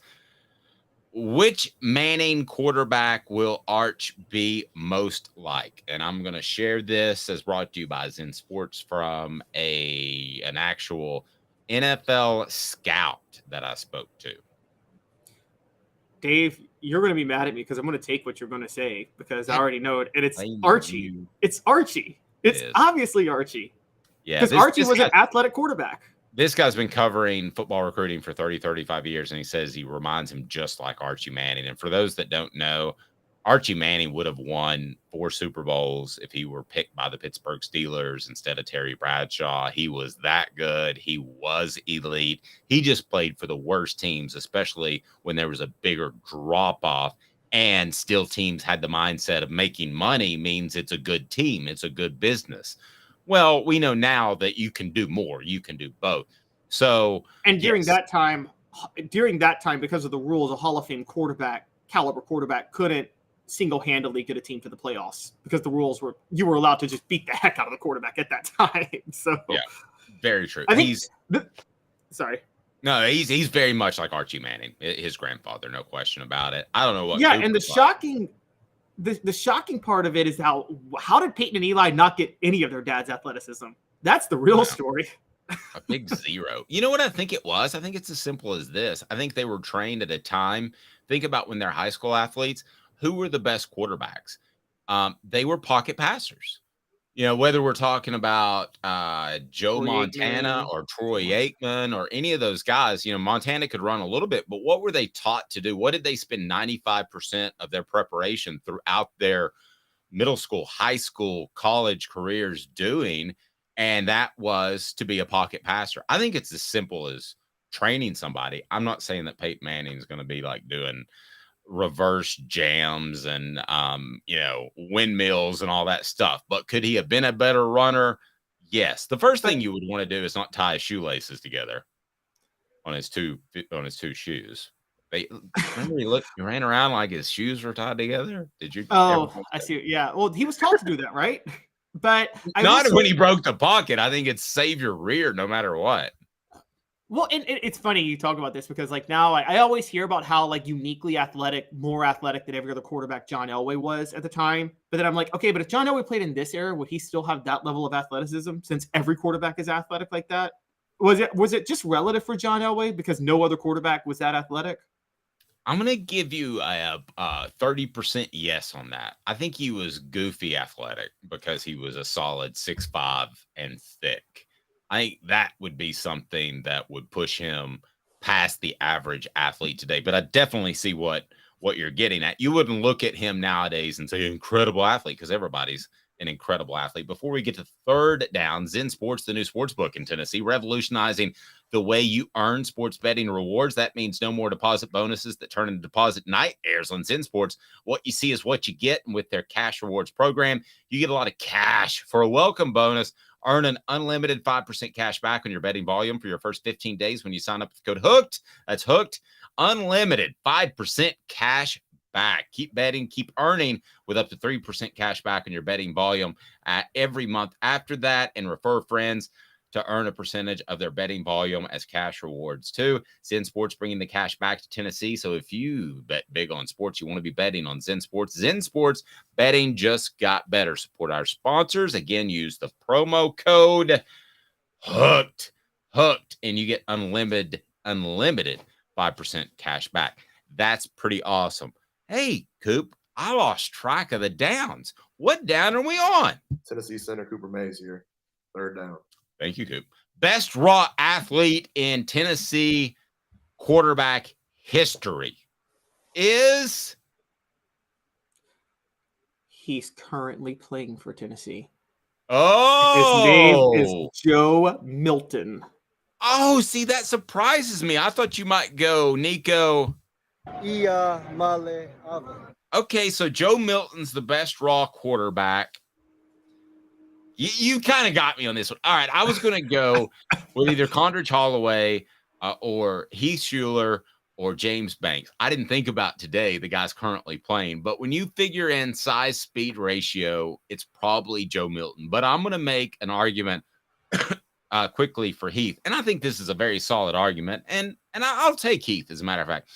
Which Manning quarterback will Arch be most like? And I'm going to share this as brought to you by Zen Sports from an actual NFL scout that I spoke to. Dave, you're going to be mad at me because I'm going to take what you're going to say because I already know it. And it's Blame Archie. you. It's Archie. It's obviously Archie. Yeah, because Archie was an athletic quarterback. This guy's been covering football recruiting for 30, 35 years, and he says he reminds him just like Archie Manning. And for those that don't know, Archie Manning would have won 4 Super Bowls if he were picked by the Pittsburgh Steelers instead of Terry Bradshaw. He was that good. He was elite. He just played for the worst teams, especially when there was a bigger drop-off, and still teams had the mindset of making money means it's a good team. It's a good business. Well, we know now that you can do more. You can do both. So, and during that time, because of the rules, a Hall of Fame caliber quarterback couldn't single-handedly get a team to the playoffs because the rules were you were allowed to just beat the heck out of the quarterback at that time. So, yeah, very true. I think sorry. No, he's very much like Archie Manning, his grandfather, no question about it. I don't know what. Yeah, and the shocking part of it is how did Peyton and Eli not get any of their dad's athleticism? That's the real story. A big zero. You know what I think it was? I think it's as simple as this. I think they were trained at a time. Think about when they're high school athletes. Who were the best quarterbacks? They were pocket passers. whether we're talking about Joe Troy Montana Aikman. or Troy Aikman or any of those guys, Montana could run a little bit, but what were they taught to do? What did they spend 95% of their preparation throughout their middle school, high school, college careers doing? And that was to be a pocket passer. I think it's as simple as training somebody. I'm not saying that Peyton Manning is going to be like doing reverse jams and windmills and all that stuff, but could he have been a better runner? Yes. The first thing you would want to do is not tie his shoelaces together on his two shoes. Remember he ran around like his shoes were tied together. Did you? Oh, I see. Yeah. Well, he was taught to do that, right? But not when he broke the pocket. I think it's save your rear no matter what. Well, and it's funny you talk about this because like now I always hear about how like uniquely athletic, more athletic than every other quarterback John Elway was at the time. But then I'm like, okay, but if John Elway played in this era, would he still have that level of athleticism since every quarterback is athletic like that? Was it just relative for John Elway because no other quarterback was that athletic? I'm going to give you a 30% yes on that. I think he was goofy athletic because he was a solid 6'5" and thick. I think that would be something that would push him past the average athlete today. But I definitely see what you're getting at. You wouldn't look at him nowadays and say incredible athlete because everybody's an incredible athlete. Before we get to third down, Zen Sports, the new sports book in Tennessee, revolutionizing the way you earn sports betting rewards. That means no more deposit bonuses that turn into deposit nightmares on Zen Sports. What you see is what you get. And with their cash rewards program, you get a lot of cash for a welcome bonus. Earn an unlimited 5% cash back on your betting volume for your first 15 days when you sign up with the code HOOKED. That's HOOKED. Unlimited 5% cash back. Keep betting, keep earning with up to 3% cash back on your betting volume every month after that, and refer friends to earn a percentage of their betting volume as cash rewards too. Zen Sports bringing the cash back to Tennessee. So if you bet big on sports, you want to be betting on Zen Sports. Zen Sports betting just got better. Support our sponsors. Again, use the promo code HOOKED, and you get unlimited 5% cash back. That's pretty awesome. Hey, Coop, I lost track of the downs. What down are we on? Tennessee center Cooper Mays here. Third down. Thank you, Coop. Best raw athlete in Tennessee quarterback history is? He's currently playing for Tennessee. Oh. His name is Joe Milton. Oh, see, that surprises me. I thought you might go Nico. Okay, so Joe Milton's the best raw quarterback. You kind of got me on this one. All right, I was going to go with either Condridge Holloway or Heath Shuler or James Banks. I didn't think about today, the guy's currently playing. But when you figure in size-speed ratio, it's probably Joe Milton. But I'm going to make an argument quickly for Heath. And I think this is a very solid argument. And I'll take Heath, as a matter of fact.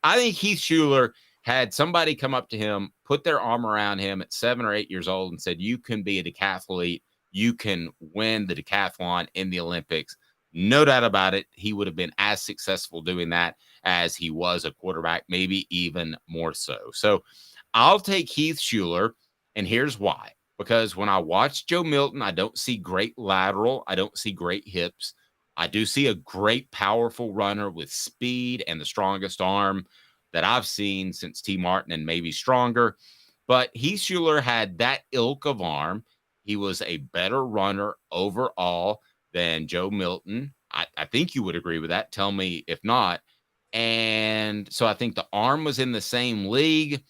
I think Heath Shuler had somebody come up to him, put their arm around him at 7 or 8 years old and said, you can be a decathlete. You can win the decathlon in the Olympics. No doubt about it. He would have been as successful doing that as he was a quarterback, maybe even more so. So I'll take Heath Shuler, and here's why. Because when I watch Joe Milton, I don't see great lateral. I don't see great hips. I do see a great, powerful runner with speed and the strongest arm that I've seen since T. Martin, and maybe stronger. But Heath Shuler had that ilk of arm. He was a better runner overall than Joe Milton. I think you would agree with that. Tell me if not. And so I think the arm was in the same league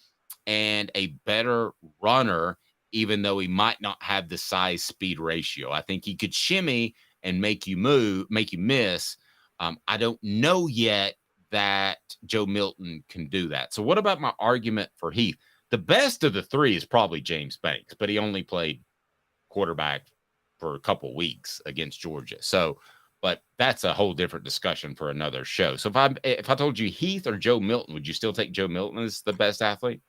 and a better runner, even though he might not have the size-speed ratio. I think he could shimmy and make you miss. I don't know yet that Joe Milton can do that. So what about my argument for Heath? The best of the three is probably James Banks, but he only played quarterback for a couple weeks against Georgia. So, but that's a whole different discussion for another show. So if I told you Heath or Joe Milton, would you still take Joe Milton as the best athlete?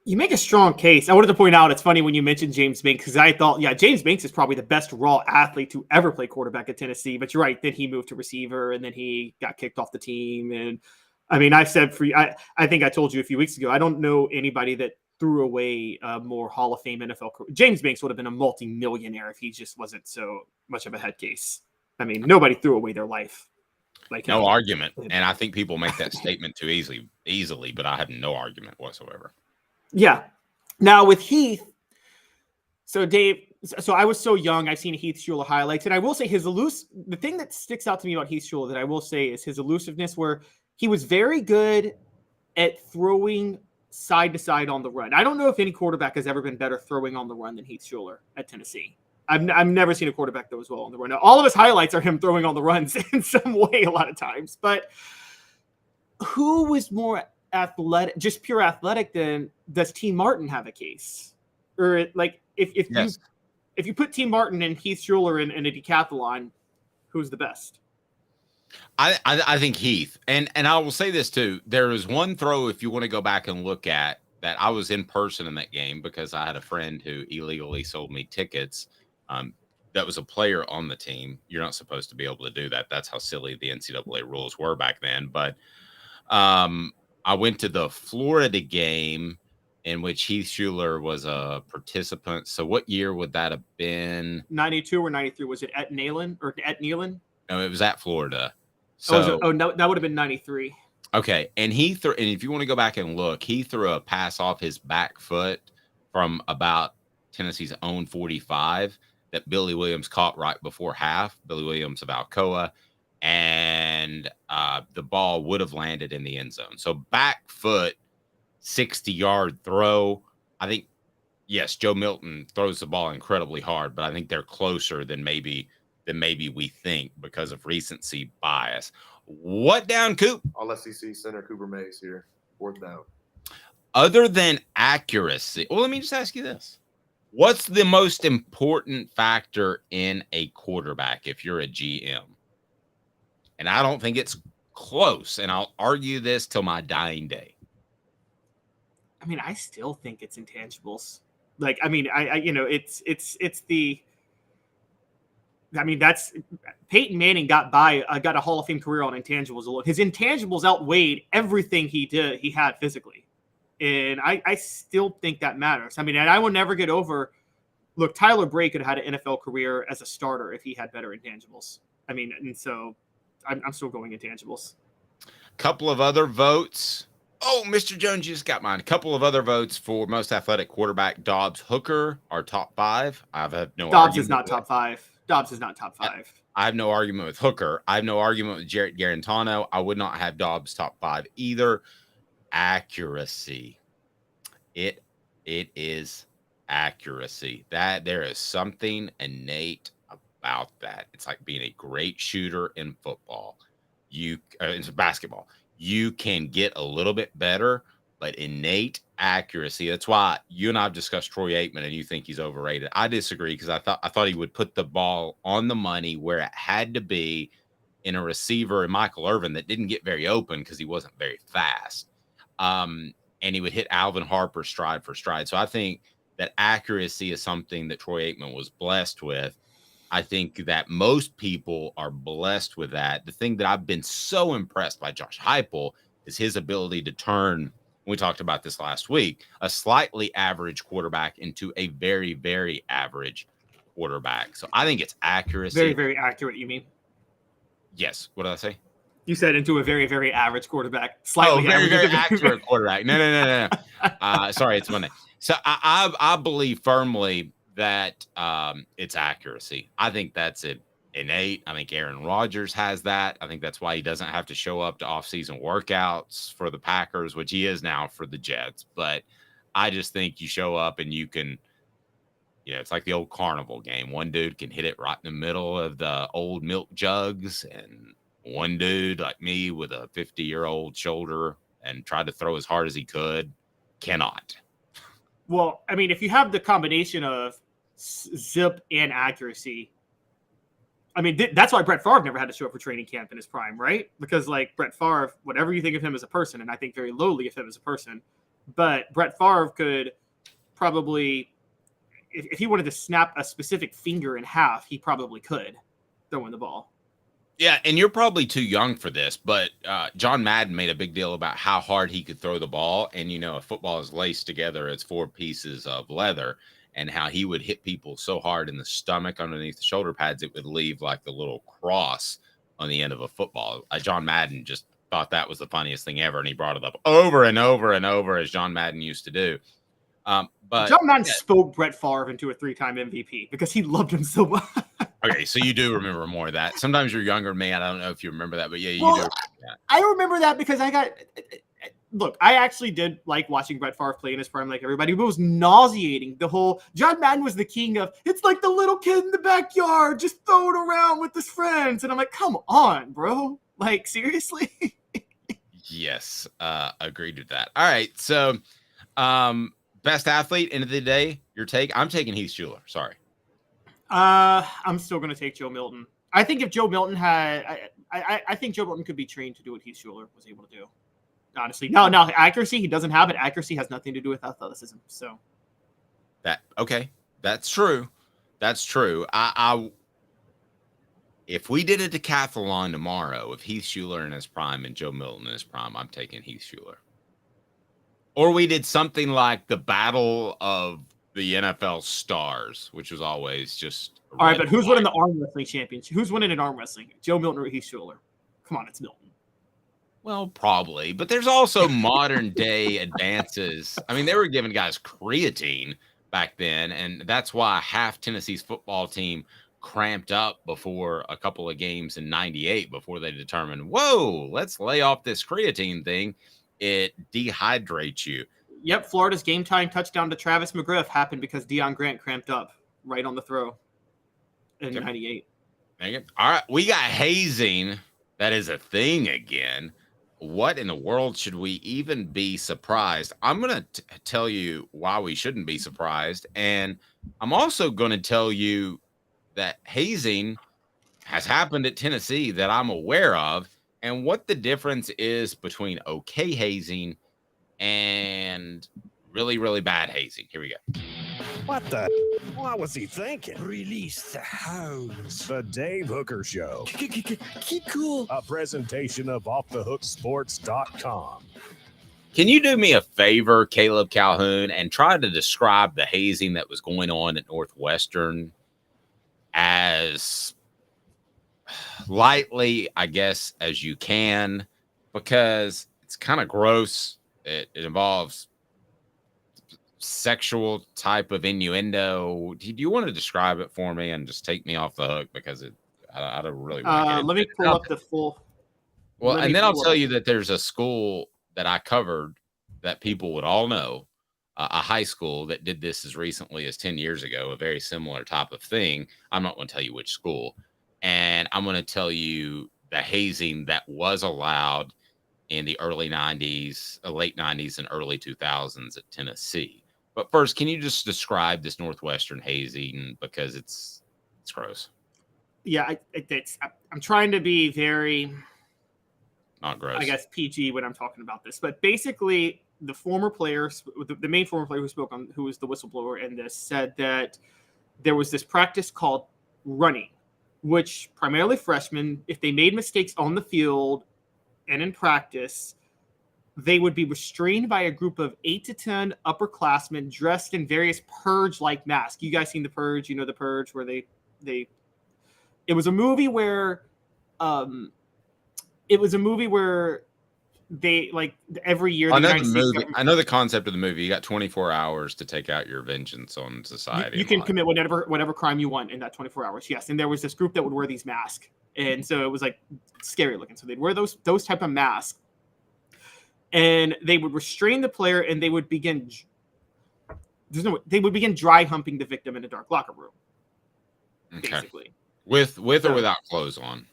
You make a strong case. I wanted to point out, it's funny when you mentioned James Banks, because I thought, James Banks is probably the best raw athlete to ever play quarterback at Tennessee. But you're right. Then he moved to receiver, and then he got kicked off the team. And I mean, I've said I think I told you a few weeks ago, I don't know anybody that threw away a more Hall of Fame NFL career. James Banks would have been a multi-millionaire if he just wasn't so much of a head case. I mean, nobody threw away their life. Like no argument. And I think people make that statement too easily, but I have no argument whatsoever. Yeah. Now with Heath, so Dave, so I was so young, I've seen Heath Schuler highlights, and I will say the thing that sticks out to me about Heath Schuler that I will say is his elusiveness, where he was very good at throwing side to side on the run. I don't know if any quarterback has ever been better throwing on the run than Heath Schuler at Tennessee. I've never seen a quarterback that was well on the run. Now, all of his highlights are him throwing on the runs in some way a lot of times. But who was more athletic, just pure athletic, than does T. Martin have a case? Or like if you put T. Martin and Heath Schuler in a decathlon, who's the best? I think Heath. And I will say this too. There is one throw, if you want to go back and look at, that I was in person in that game because I had a friend who illegally sold me tickets. That was a player on the team. You're not supposed to be able to do that. That's how silly the NCAA rules were back then. But I went to the Florida game in which Heath Schuler was a participant. So what year would that have been? 92 or 93? Was it at Neyland or at Neyland? No, it was at Florida. So no, that would have been 93. Okay, and he threw, and if you want to go back and look, he threw a pass off his back foot from about Tennessee's own 45 that Billy Williams caught right before half. Billy Williams of Alcoa, and the ball would have landed in the end zone. So back foot, 60-yard throw. I think, yes, Joe Milton throws the ball incredibly hard, but I think they're closer than maybe we think because of recency bias. What down, Coop? All SEC center Cooper Mays here. 4th down. Other than accuracy, well, let me just ask you this. What's the most important factor in a quarterback if you're a GM? And I don't think it's close, and I'll argue this till my dying day. I mean, I still think it's intangibles. Like, I mean, it's the. I mean, that's Peyton Manning got a Hall of Fame career on intangibles alone. His intangibles outweighed everything he had physically. And I still think that matters. I mean, and I will never get over, look, Tyler Bray could have had an NFL career as a starter if he had better intangibles. I mean, and so I'm still going intangibles. Couple of other votes. Oh, Mr. Jones, you just got mine. A couple of other votes for most athletic quarterback. Dobbs, Hooker are top 5. I have no Dobbs argument. Is not top 5. Dobbs is not top 5. I have no argument with Hooker. I have no argument with Jarrett Garantano. I would not have Dobbs top 5 either. Accuracy. It is accuracy. That there is something innate about that. It's like being a great shooter in football. It's basketball. You can get a little bit better, but innate accuracy. That's why you and I have discussed Troy Aikman, and you think he's overrated. I disagree because I thought he would put the ball on the money where it had to be in a receiver in Michael Irvin that didn't get very open because he wasn't very fast. And he would hit Alvin Harper stride for stride. So I think that accuracy is something that Troy Aikman was blessed with. I think that most people are blessed with that. The thing that I've been so impressed by Josh Heupel is his ability to turn, we talked about this last week, a slightly average quarterback into a very, very average quarterback. So I think it's accuracy. Very, very accurate, you mean? Yes. What did I say? You said into a very, very average quarterback. Slightly very, very accurate quarterback. No. Sorry, it's Monday. So I believe firmly that it's accuracy. I think that's innate. I think Aaron Rodgers has that. I think that's why he doesn't have to show up to off-season workouts for the Packers, which he is now for the Jets. But I just think you show up and you can, it's like the old carnival game. One dude can hit it right in the middle of the old milk jugs, and one dude like me with a 50-year-old shoulder and tried to throw as hard as he could cannot. Well, I mean, if you have the combination of zip and accuracy, I mean, that's why Brett Favre never had to show up for training camp in his prime, right? Because, like, Brett Favre, whatever you think of him as a person, and I think very lowly of him as a person, but Brett Favre could probably, if he wanted to snap a specific finger in half, he probably could throwing the ball. Yeah, and you're probably too young for this, but John Madden made a big deal about how hard he could throw the ball. And, a football is laced together as 4 pieces of leather, and how he would hit people so hard in the stomach underneath the shoulder pads, it would leave like the little cross on the end of a football. John Madden just thought that was the funniest thing ever, and he brought it up over and over and over, as John Madden used to do. But John Madden spoke Brett Favre into a 3-time MVP because he loved him so much. Okay, so you do remember more of that. Sometimes you're younger than me. I don't know if you remember that, but yeah, you do. Remember that. I remember that because look, I actually did like watching Brett Favre play in his prime like everybody, but it was nauseating. The whole John Madden was the king of, it's like the little kid in the backyard just throwing around with his friends. And I'm like, come on, bro. Like, seriously? Yes, agreed with that. All right, so best athlete, end of the day, your take? I'm taking Heath Schuler. Sorry. I'm still going to take Joe Milton. I think if Joe Milton had, I think Joe Milton could be trained to do what Heath Schuler was able to do. Honestly, no, accuracy, he doesn't have it. Accuracy has nothing to do with athleticism. So that's true. That's true. If we did a decathlon tomorrow of Heath Schuler in his prime and Joe Milton in his prime, I'm taking Heath Schuler. Or we did something like the Battle of the NFL Stars, which was always just all right. But who's winning the arm wrestling championship? Who's winning in arm wrestling? Joe Milton or Heath Schuler? Come on, it's Milton. Well, probably, but there's also modern day advances. I mean, they were giving guys creatine back then, and that's why half Tennessee's football team cramped up before a couple of games in '98 before they determined, whoa, let's lay off this creatine thing. It dehydrates you. Yep, Florida's game time touchdown to Travis McGriff happened because Deion Grant cramped up right on the throw in '98. All right, we got hazing. That is a thing again. What in the world should we even be surprised? I'm going to tell you why we shouldn't be surprised. And I'm also going to tell you that hazing has happened at Tennessee that I'm aware of, and what the difference is between okay hazing and really, really bad hazing. Here we go. What the? What was he thinking? Release the hounds. The Dave Hooker Show. Keep cool. A presentation of offthehooksports.com. Can you do me a favor, Caleb Calhoun, and try to describe the hazing that was going on at Northwestern as lightly, I guess, as you can, because it's kind of gross. It involves sexual type of innuendo. Do you want to describe it for me and just take me off the hook, because I don't really want to get let me pull up the full. Well, and then I'll tell you that there's a school that I covered that people would all know, a high school that did this as recently as 10 years ago, a very similar type of thing. I'm not going to tell you which school, and I'm going to tell you the hazing that was allowed in the early 90s, late 90s and early 2000s at Tennessee. But first, can you just describe this Northwestern hazing, because it's gross? Yeah, I'm trying to be very, not gross, I guess, PG when I'm talking about this. But basically, the former player, the main former player who spoke on, who was the whistleblower in this, said that there was this practice called running, which primarily freshmen, if they made mistakes on the field and in practice, they would be restrained by a group of 8 to 10 upperclassmen dressed in various purge-like masks. You guys seen The Purge? You know The Purge, where they it was a movie where they, like, every year I know the movie. I know the concept of the movie. You got 24 hours to take out your vengeance on society. You can commit whatever crime you want in that 24 hours. Yes, and there was this group that would wear these masks, and so it was like scary looking. So they'd wear those type of masks, and they would restrain the player, and they would begin. They would begin dry humping the victim in a dark locker room. Okay. Basically, with or without clothes on.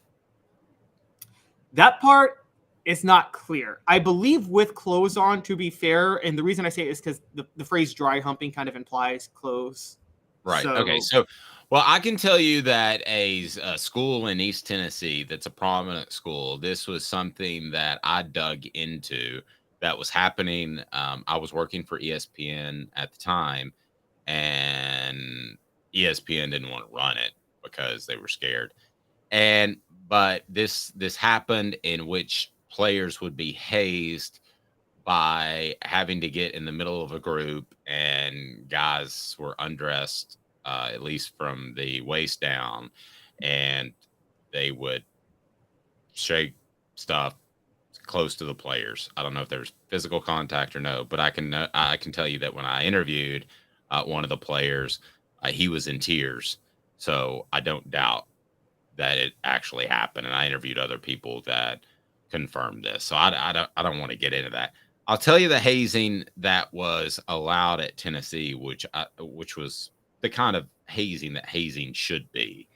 That part is not clear. I believe with clothes on, to be fair, and the reason I say it is because the phrase dry humping kind of implies clothes. Right. Okay. So, well, I can tell you that a school in East Tennessee that's a prominent school, this was something that I dug into that was happening. I was working for ESPN at the time, and ESPN didn't want to run it because they were scared. but this happened in which players would be hazed by having to get in the middle of a group, and guys were undressed, at least from the waist down, and they would shake stuff close to the players. I don't know if there's physical contact or no, but I can tell you that when I interviewed one of the players, he was in tears. So I don't doubt that it actually happened. And I interviewed other people that confirmed this. So I don't want to get into that. I'll tell you the hazing that was allowed at Tennessee, which was the kind of hazing that hazing should be.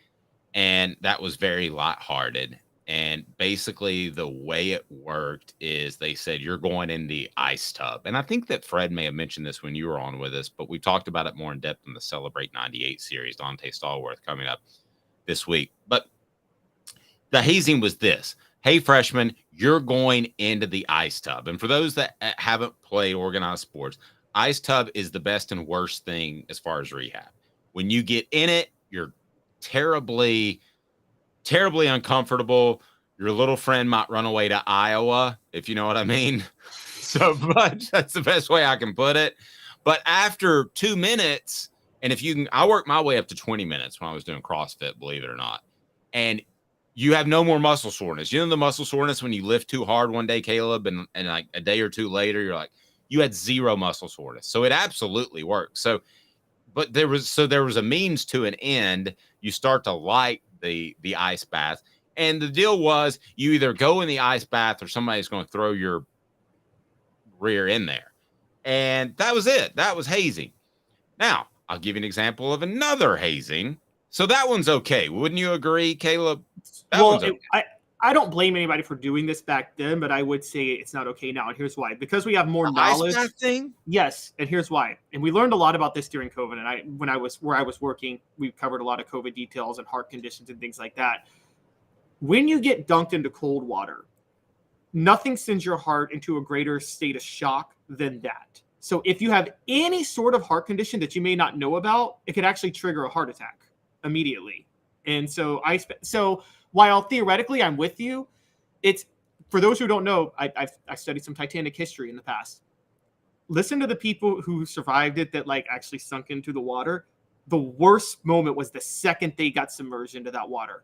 And that was very lighthearted. And basically the way it worked is they said, you're going in the ice tub. And I think that Fred may have mentioned this when you were on with us, but we talked about it more in depth in the Celebrate 98 series, Dante Stallworth coming up this week. But the hazing was this: hey, freshman, you're going into the ice tub. And for those that haven't played organized sports, ice tub is the best and worst thing as far as rehab. When you get in it, you're terribly uncomfortable. Your little friend might run away to Iowa, if you know what I mean. So much. That's the best way I can put it. But after 2 minutes, and if you can, I worked my way up to 20 minutes when I was doing CrossFit, believe it or not. And you have no more muscle soreness. You know the muscle soreness when you lift too hard one day, Caleb, and like a day or two later, you're like, you had zero muscle soreness. So it absolutely works. So, but there was a means to an end. You start to like the ice bath. And the deal was you either go in the ice bath or somebody's going to throw your rear in there. And that was it. That was hazing. Now, I'll give you an example of another hazing. So that one's okay. Wouldn't you agree, Caleb? I don't blame anybody for doing this back then, but I would say it's not okay now. And here's why. Because we have more knowledge. Ice bath thing? Yes. And here's why. And we learned a lot about this during COVID. And when I was working, we covered a lot of COVID details and heart conditions and things like that. When you get dunked into cold water, nothing sends your heart into a greater state of shock than that. So if you have any sort of heart condition that you may not know about, it could actually trigger a heart attack immediately. And so while theoretically I'm with you, it's, for those who don't know, I studied some Titanic history in the past. Listen to the people who survived it that like actually sunk into the water. The worst moment was the second they got submerged into that water.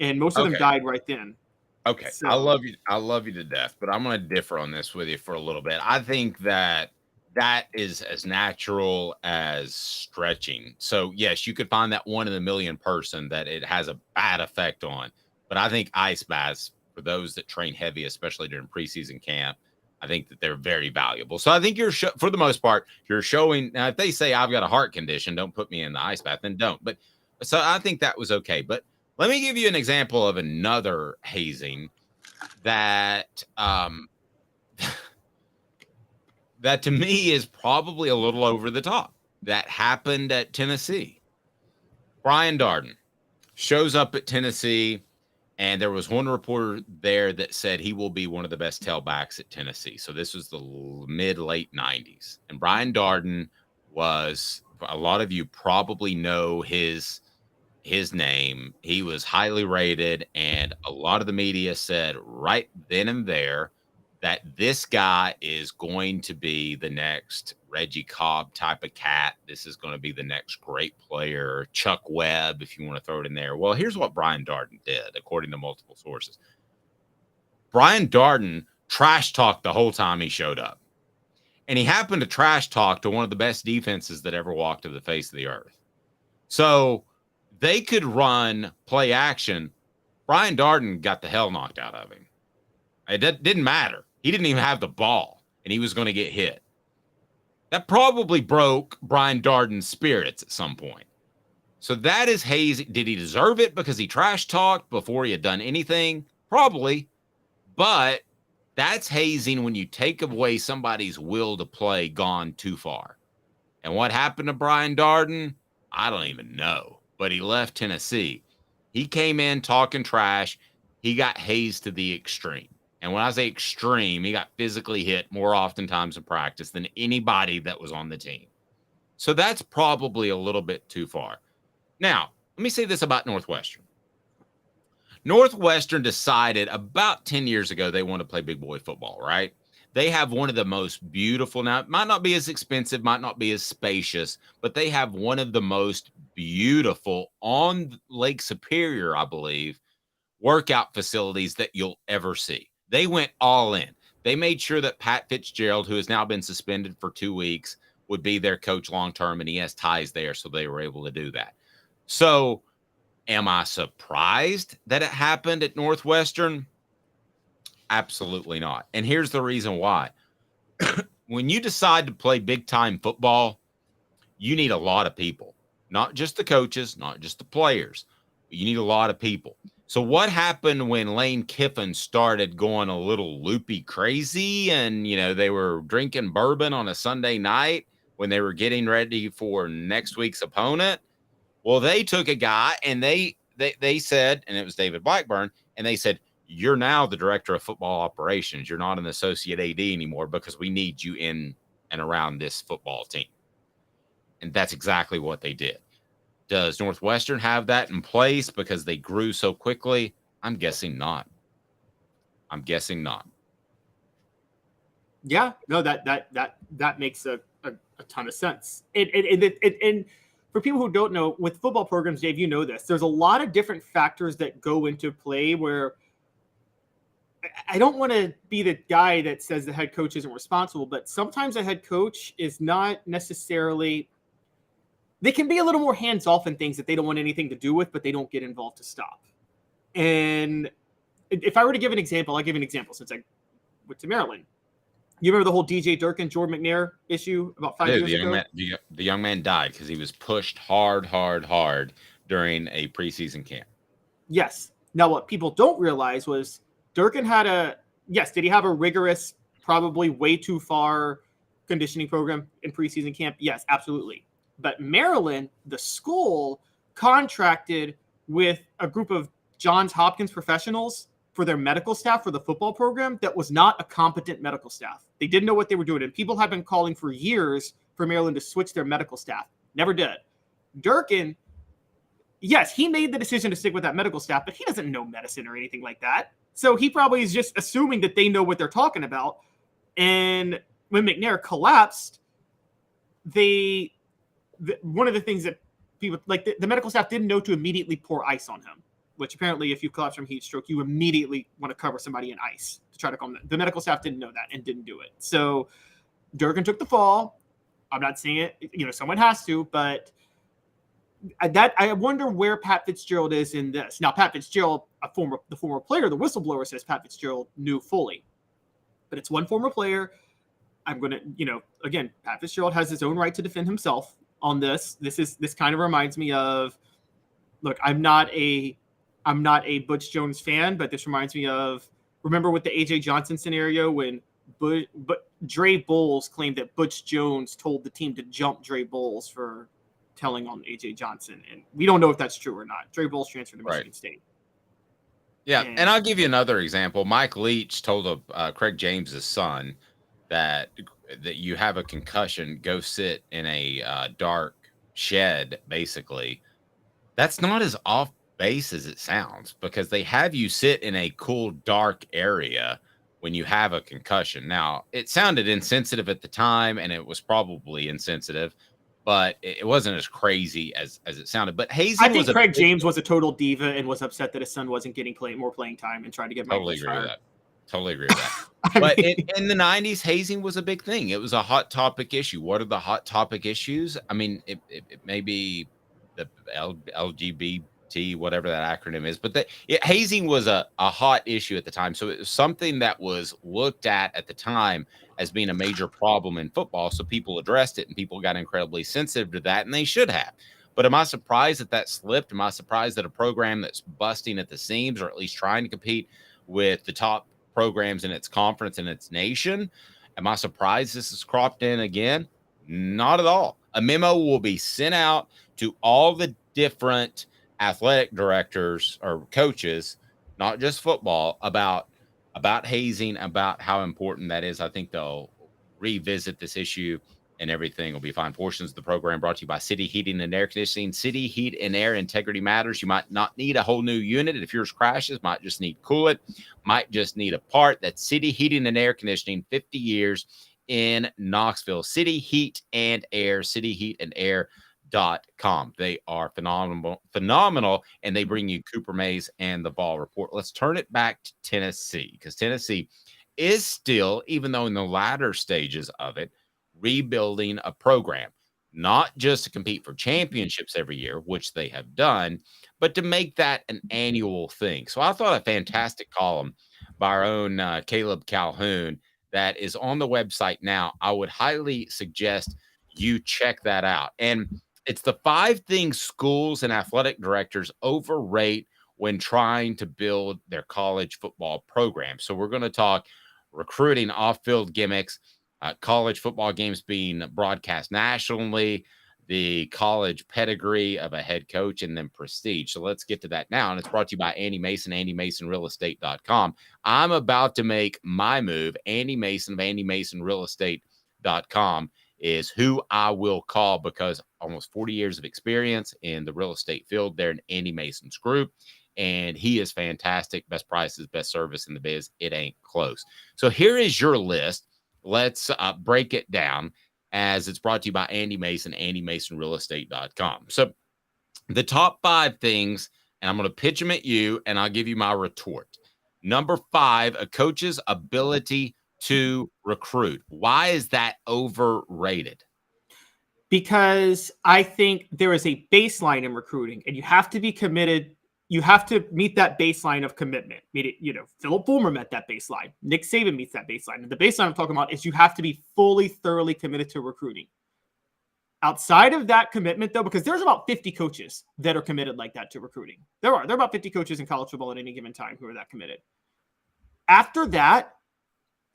And most of them died right then. Okay. So, I love you to death, but I'm going to differ on this with you for a little bit. I think that is as natural as stretching. So yes, you could find that 1 in a million person that it has a bad effect on. But I think ice baths, for those that train heavy, especially during preseason camp, I think that they're very valuable. So I think for the most part, you're showing. Now, if they say I've got a heart condition, don't put me in the ice bath, then don't. But so I think that was okay. But let me give you an example of another hazing that that to me is probably a little over the top. That happened at Tennessee. Brian Darden shows up at Tennessee, and there was one reporter there that said he will be one of the best tailbacks at Tennessee. So this was the mid-late 90s. And Brian Darden was, a lot of you probably know his name. He was highly rated, and a lot of the media said right then and there that this guy is going to be the next Reggie Cobb type of cat. This is going to be the next great player, Chuck Webb, if you want to throw it in there. Well, here's what Brian Darden did, according to multiple sources. Brian Darden trash talked the whole time he showed up. And he happened to trash talk to one of the best defenses that ever walked to the face of the earth. So they could run play action. Brian Darden got the hell knocked out of him. It didn't matter. He didn't even have the ball, and he was going to get hit. That probably broke Brian Darden's spirits at some point. So that is hazing. Did he deserve it because he trash talked before he had done anything? Probably. But that's hazing when you take away somebody's will to play gone too far. And what happened to Brian Darden? I don't even know. But he left Tennessee. He came in talking trash. He got hazed to the extreme. And when I say extreme, he got physically hit more oftentimes in practice than anybody that was on the team. So that's probably a little bit too far. Now, let me say this about Northwestern. Northwestern decided about 10 years ago they want to play big boy football, right? They have one of the most beautiful, now it might not be as expensive, might not be as spacious, but they have one of the most beautiful on Lake Superior, I believe, workout facilities that you'll ever see. They went all in. They made sure that Pat Fitzgerald, who has now been suspended for 2 weeks, would be their coach long term, and he has ties there, so they were able to do that. So am I surprised that it happened at Northwestern? Absolutely not. And here's the reason why. When you decide to play big-time football, you need a lot of people, not just the coaches, not just the players. You need a lot of people. So what happened when Lane Kiffin started going a little loopy crazy and, they were drinking bourbon on a Sunday night when they were getting ready for next week's opponent? Well, they took a guy and they said, and it was David Blackburn, and they said, you're now the director of football operations. You're not an associate AD anymore because we need you in and around this football team. And that's exactly what they did. Does Northwestern have that in place because they grew so quickly? I'm guessing not. Yeah, no, that makes a ton of sense. And for people who don't know, with football programs, Dave, you know this. There's a lot of different factors that go into play where I don't want to be the guy that says the head coach isn't responsible, but sometimes a head coach is not necessarily – they can be a little more hands-off in things that they don't want anything to do with, but they don't get involved to stop. And if I were to give an example, I'll give an example since I went to Maryland. You remember the whole DJ Durkin, Jordan McNair issue about 5 years ago? The young man died because he was pushed hard during a preseason camp. Yes. Now, what people don't realize was Durkin had did he have a rigorous, probably way too far conditioning program in preseason camp? Yes, absolutely. But Maryland, the school, contracted with a group of Johns Hopkins professionals for their medical staff for the football program that was not a competent medical staff. They didn't know what they were doing. And people have been calling for years for Maryland to switch their medical staff. Never did. Durkin, yes, he made the decision to stick with that medical staff, but he doesn't know medicine or anything like that. So he probably is just assuming that they know what they're talking about. And when McNair collapsed, one of the things that people like the medical staff didn't know to immediately pour ice on him, which apparently if you collapse from heat stroke, you immediately want to cover somebody in ice to try to calm them. The medical staff didn't know that and didn't do it. So Durkin took the fall. I'm not saying it, someone has to, but I wonder where Pat Fitzgerald is in this. Now, Pat Fitzgerald, the former player, the whistleblower says Pat Fitzgerald knew fully, but it's one former player. I'm going to, again, Pat Fitzgerald has his own right to defend himself on this. This kind of reminds me of, look, I'm not a Butch Jones fan, but this reminds me of, remember with the AJ Johnson scenario when Dre Bowles claimed that Butch Jones told the team to jump Dre Bowles for telling on AJ Johnson. And we don't know if that's true or not. Dre Bowles transferred to Michigan State. Yeah. And I'll give you another example. Mike Leach told Craig James's son that you have a concussion, go sit in a dark shed, basically. That's not as off base as it sounds because they have you sit in a cool, dark area when you have a concussion. Now, it sounded insensitive at the time, and it was probably insensitive, but it wasn't as crazy as it sounded. But hazing, I think Craig James was a total diva and was upset that his son wasn't getting more playing time and tried to get Mike Totally agree with that. But in the 90s, hazing was a big thing. It was a hot topic issue. What are the hot topic issues? I mean, it may be the LGBT, whatever that acronym is, but hazing was a hot issue at the time. So it was something that was looked at the time as being a major problem in football. So people addressed it and people got incredibly sensitive to that, and they should have. But am I surprised that slipped? Am I surprised that a program that's busting at the seams, or at least trying to compete with the top programs in its conference and its nation, am I surprised this has cropped in again? Not at all. A memo will be sent out to all the different athletic directors or coaches, not just football, about hazing, about how important that is. I think they'll revisit this issue and everything will be fine. Portions of the program brought to you by City Heating and Air Conditioning. City Heat and Air, integrity matters. You might not need a whole new unit. If yours crashes, might just need coolant, might just need a part. That's City Heating and Air Conditioning, 50 years in Knoxville. City Heat and Air, cityheatandair.com. They are phenomenal, and they bring you Cooper Mays and the Ball Report. Let's turn it back to Tennessee, because Tennessee is still, even though in the latter stages of it, rebuilding a program, not just to compete for championships every year, which they have done, but to make that an annual thing. So I thought a fantastic column by our own Caleb Calhoun that is on the website now. I would highly suggest you check that out. And it's the 5 things schools and athletic directors overrate when trying to build their college football program. So we're going to talk recruiting, off-field gimmicks, college football games being broadcast nationally, the college pedigree of a head coach, and then prestige. So let's get to that now. And it's brought to you by Andy Mason, AndyMasonRealEstate.com. I'm about to make my move. Andy Mason of AndyMasonRealEstate.com is who I will call, because almost 40 years of experience in the real estate field there in Andy Mason's group. And he is fantastic. Best prices, best service in the biz. It ain't close. So here is your list. Let's break it down, as it's brought to you by Andy Mason, AndyMasonRealEstate.com. So the top 5 things, and I'm going to pitch them at you, and I'll give you my retort. Number 5, a coach's ability to recruit. Why is that overrated? Because I think there is a baseline in recruiting, and you have to be committed. You have to meet that baseline of commitment. Philip Fulmer met that baseline. Nick Saban meets that baseline. And the baseline I'm talking about is you have to be fully, thoroughly committed to recruiting. Outside of that commitment, though, because there's about 50 coaches that are committed like that to recruiting. There are about 50 coaches in college football at any given time who are that committed. After that,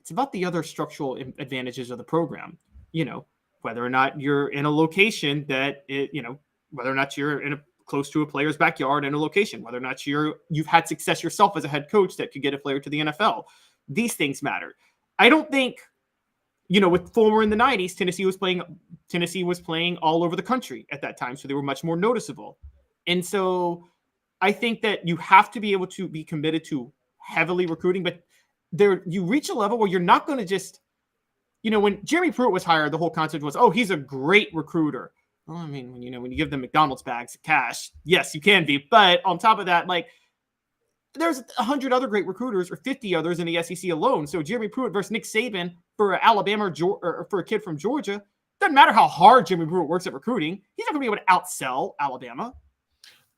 it's about the other structural advantages of the program. Whether or not you're in a location that, whether or not you're in close to a player's backyard in a location, whether or not you've had success yourself as a head coach that could get a player to the NFL. These things matter. I don't think, with Fulmer in the 90s, Tennessee was playing all over the country at that time, so they were much more noticeable. And so I think that you have to be able to be committed to heavily recruiting, but you reach a level where you're not going to just, when Jeremy Pruitt was hired, the whole concept was, oh, he's a great recruiter. Well, I mean, when you give them McDonald's bags of cash, yes, you can be. But on top of that, there's 100 other great recruiters, or 50 others in the SEC alone. So Jeremy Pruitt versus Nick Saban for Alabama or for a kid from Georgia, doesn't matter how hard Jeremy Pruitt works at recruiting. He's not going to be able to outsell Alabama.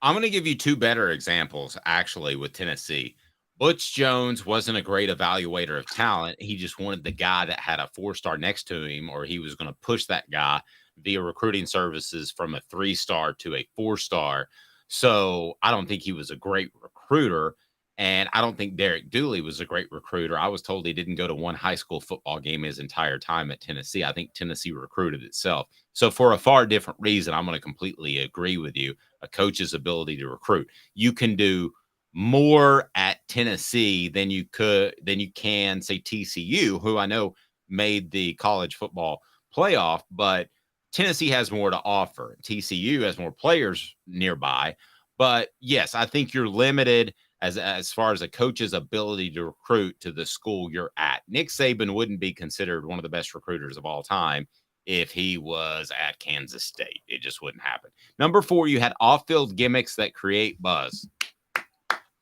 I'm going to give you 2 better examples, actually, with Tennessee. Butch Jones wasn't a great evaluator of talent. He just wanted the guy that had a 4-star next to him, or he was going to push that guy via recruiting services from a 3-star to a 4-star. So I don't think he was a great recruiter. And I don't think Derek Dooley was a great recruiter. I was told he didn't go to one high school football game his entire time at Tennessee. I think Tennessee recruited itself. So for a far different reason, I'm going to completely agree with you. A coach's ability to recruit. You can do more at Tennessee than you can, say, TCU, who I know made the college football playoff, but Tennessee has more to offer. TCU has more players nearby. But yes, I think you're limited as far as a coach's ability to recruit to the school you're at. Nick Saban wouldn't be considered one of the best recruiters of all time if he was at Kansas State. It just wouldn't happen. Number 4, you had off-field gimmicks that create buzz.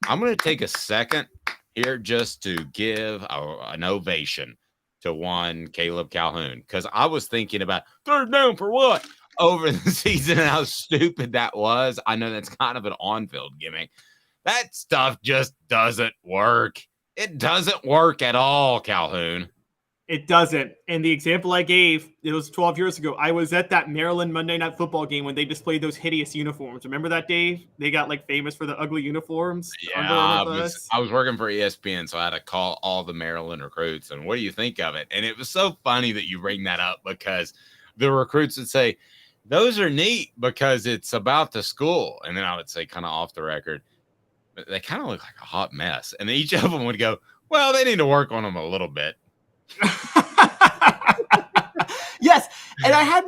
I'm going to take a second here just to give an ovation to one Caleb Calhoun, because I was thinking about 3rd down for what over the season and how stupid that was. I know that's kind of an on-field gimmick. That stuff just doesn't work. It doesn't work at all, Calhoun. It doesn't. And the example I gave, it was 12 years ago. I was at that Maryland Monday Night Football game when they displayed those hideous uniforms. Remember that, Dave? They got famous for the ugly uniforms. Yeah, I was working for ESPN, so I had to call all the Maryland recruits. And what do you think of it? And it was so funny that you bring that up, because the recruits would say, those are neat because it's about the school. And then I would say, kind of off the record, but they kind of look like a hot mess. And each of them would go, well, they need to work on them a little bit. Yes. And I had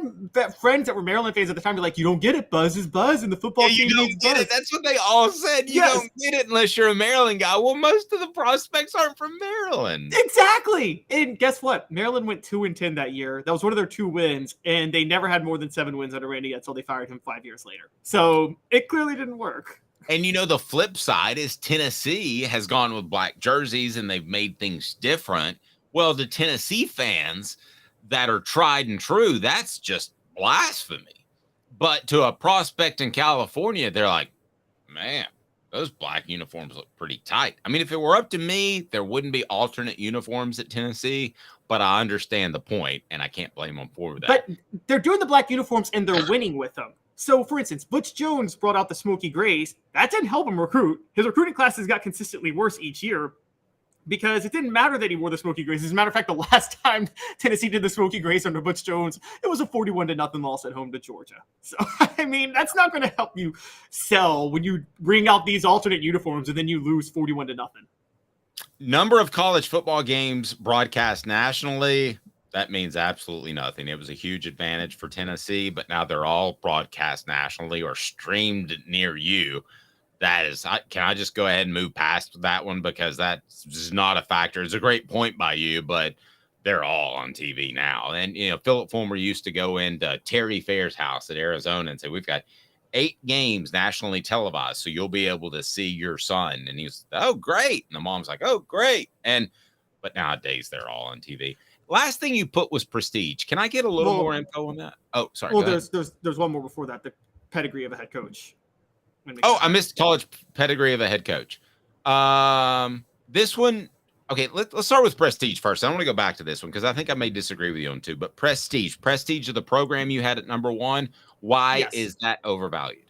friends that were Maryland fans at the time be like, "You don't get it, Buzz is Buzz, and the football team you don't needs get Buzz." it. That's what they all said. You don't get it unless you're a Maryland guy. Well, most of the prospects aren't from Maryland. Exactly. And guess what? Maryland went 2-10 that year. That was one of their 2 wins, and they never had more than 7 wins under Randy until they fired him 5 years later. So it clearly didn't work. And the flip side is Tennessee has gone with black jerseys and they've made things different. Well, the Tennessee fans that are tried and true, that's just blasphemy. But to a prospect in California, they're like, man, those black uniforms look pretty tight. I mean, if it were up to me, there wouldn't be alternate uniforms at Tennessee, but I understand the point, and I can't blame them for that. But they're doing the black uniforms, and they're winning with them. So, for instance, Butch Jones brought out the smoky grays. That didn't help him recruit. His recruiting classes got consistently worse each year because it didn't matter that he wore the smoky grays. As a matter of fact, the last time Tennessee did the smoky grays under Butch Jones, it was a 41-0 loss at home to Georgia. So, I mean, that's not going to help you sell when you bring out these alternate uniforms and then you lose 41-0. Number of college football games broadcast nationally, that means absolutely nothing. It was a huge advantage for Tennessee, but now they're all broadcast nationally or streamed near you. That is, can I just go ahead and move past that one because that's not a factor. It's a great point by you, but they're all on TV now. And, Philip Fulmer used to go into Terry Fair's house at Arizona and say, we've got 8 games nationally televised, so you'll be able to see your son. And he was, oh, great. And the mom's like, oh, great. But nowadays they're all on TV. Last thing you put was prestige. Can I get a little more info on that? Oh, sorry. Well, there's one more before that, the pedigree of a head coach. Oh, I missed college pedigree of a head coach. This one, okay, let's start with prestige first. I want to go back to this one because I think I may disagree with you on 2, but prestige of the program you had at number 1. Why is that overvalued?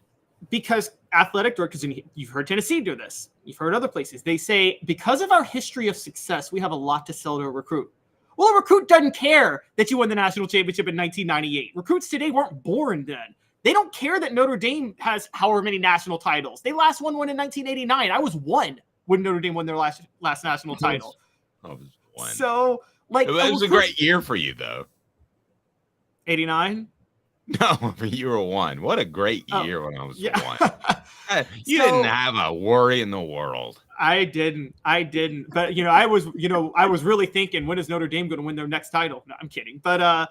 Because athletic directors, and you've heard Tennessee do this, you've heard other places, they say, because of our history of success, we have a lot to sell to a recruit. Well, a recruit doesn't care that you won the national championship in 1998. Recruits today weren't born then. They don't care that Notre Dame has however many national titles. They last won one in 1989. I was 1 when Notre Dame won their last national title. I was 1. So, like, it was a great year for you, though. 89? No, you were 1. What a great year when I was 1. You didn't have a worry in the world. I didn't. But I was really thinking, when is Notre Dame going to win their next title? No, I'm kidding. But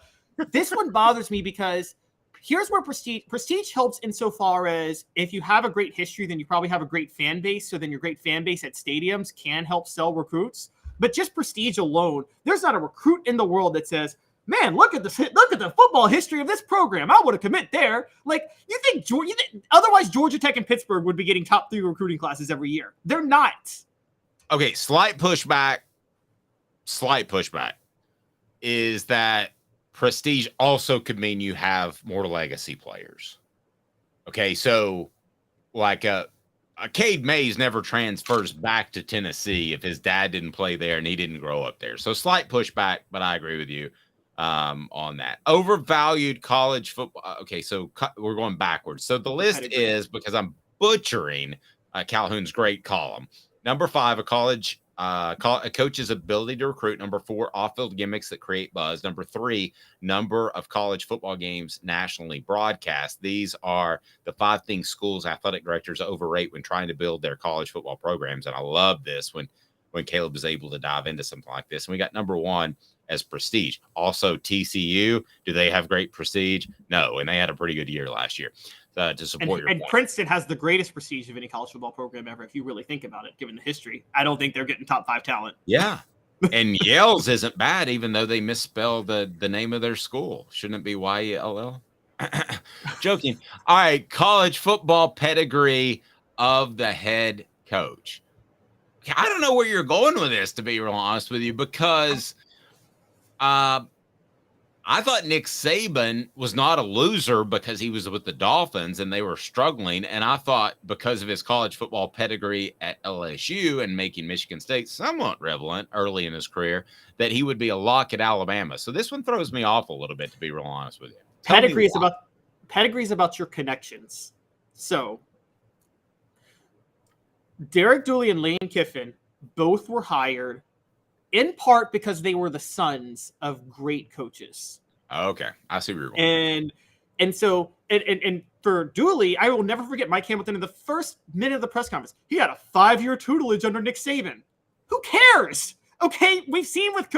this one bothers me because here's where prestige helps insofar as if you have a great history, then you probably have a great fan base. So then your great fan base at stadiums can help sell recruits. But just prestige alone, there's not a recruit in the world that says, man, look at the football history of this program. I want to commit there. Like, you think otherwise Georgia Tech and Pittsburgh would be getting top 3 recruiting classes every year. They're not. Okay, slight pushback is that prestige also could mean you have more legacy players. Okay, so like Cade Mays never transfers back to Tennessee if his dad didn't play there and he didn't grow up there. So slight pushback, but I agree with you on that. Overvalued college football. Okay, so we're going backwards. So the list is, because I'm butchering Calhoun's great column. Number 5, a coach's ability to recruit. Number 4, off-field gimmicks that create buzz. Number 3, number of college football games nationally broadcast. These are the 5 things schools' athletic directors overrate when trying to build their college football programs. And I love this when Caleb was able to dive into something like this. And we got number 1 as prestige. Also, TCU, do they have great prestige? No, and they had a pretty good year last year to support your point. And Princeton has the greatest prestige of any college football program ever, if you really think about it, given the history. I don't think they're getting top 5 talent. Yeah. And Yale's isn't bad, even though they misspelled the name of their school. Shouldn't it be Y-E-L-L? Joking. All right, college football pedigree of the head coach. I don't know where you're going with this, to be real honest with you, because I thought Nick Saban was not a loser because he was with the Dolphins and they were struggling. And I thought because of his college football pedigree at LSU and making Michigan State somewhat relevant early in his career, that he would be a lock at Alabama. So this one throws me off a little bit, to be real honest with you. Pedigree is about your connections. So Derek Dooley and Lane Kiffin both were hired in part because they were the sons of great coaches. Okay, I see where you're going. And so for Dooley, I will never forget Mike Hamilton in the first minute of the press conference. He had a 5-year tutelage under Nick Saban. Who cares? Okay, we've seen with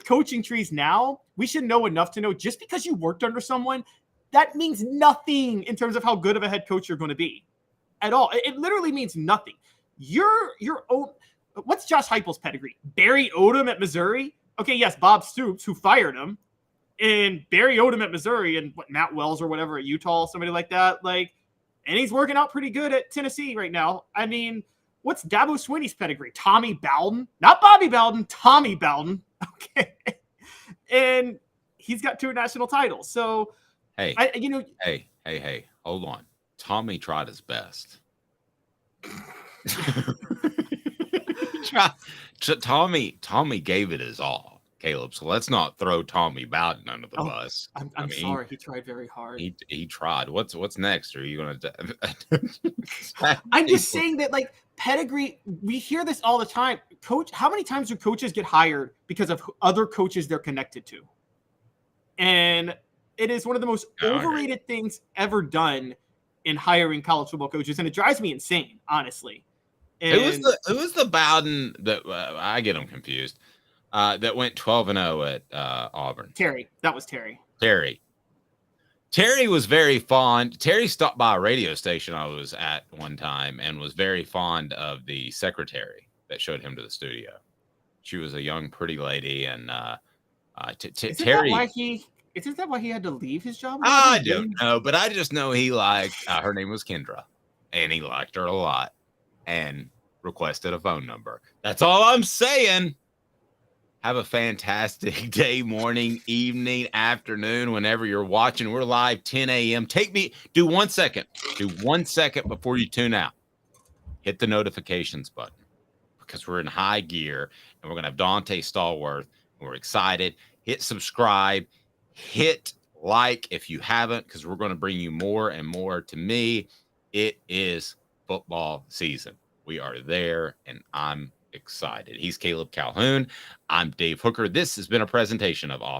coaching trees now. We should know enough to know just because you worked under someone, that means nothing in terms of how good of a head coach you're going to be at all. It literally means nothing. Your own. What's Josh Heupel's pedigree? Barry Odom at Missouri. Okay, yes, Bob Stoops, who fired him, and Barry Odom at Missouri, and Matt Wells or whatever at Utah, somebody like that. And he's working out pretty good at Tennessee right now. I mean, what's Dabo Swinney's pedigree? Tommy Bowden, not Bobby Bowden, Tommy Bowden. Okay, and he's got 2 national titles. So, hey, hold on. Tommy tried his best. Tommy gave it his all, Caleb. So let's not throw Tommy Bowden under the bus. I'm sorry, he tried very hard. He tried. What's next? Are you going to? I'm just saying that pedigree. We hear this all the time. Coach, how many times do coaches get hired because of other coaches they're connected to? And it is one of the most overrated things ever done in hiring college football coaches, and it drives me insane, honestly. And who was the Bowden that I get them confused? That went 12-0 at Auburn. Terry. That was Terry. Terry was very fond. Terry stopped by a radio station I was at one time and was very fond of the secretary that showed him to the studio. She was a young, pretty lady, and Terry. Isn't that why he had to leave his job? I don't know, but I just know he liked. Her name was Kendra, and he liked her a lot, and requested a phone number. That's all I'm saying. Have a fantastic day, morning, evening, afternoon, whenever you're watching. We're live 10 a.m. Do 1 second. Do 1 second before you tune out. Hit the notifications button because we're in high gear and we're going to have Dante Stallworth. We're excited. Hit subscribe. Hit like if you haven't, because we're going to bring you more and more. To me, it is football season. We are there, and I'm excited. He's Caleb Calhoun. I'm Dave Hooker. This has been a presentation of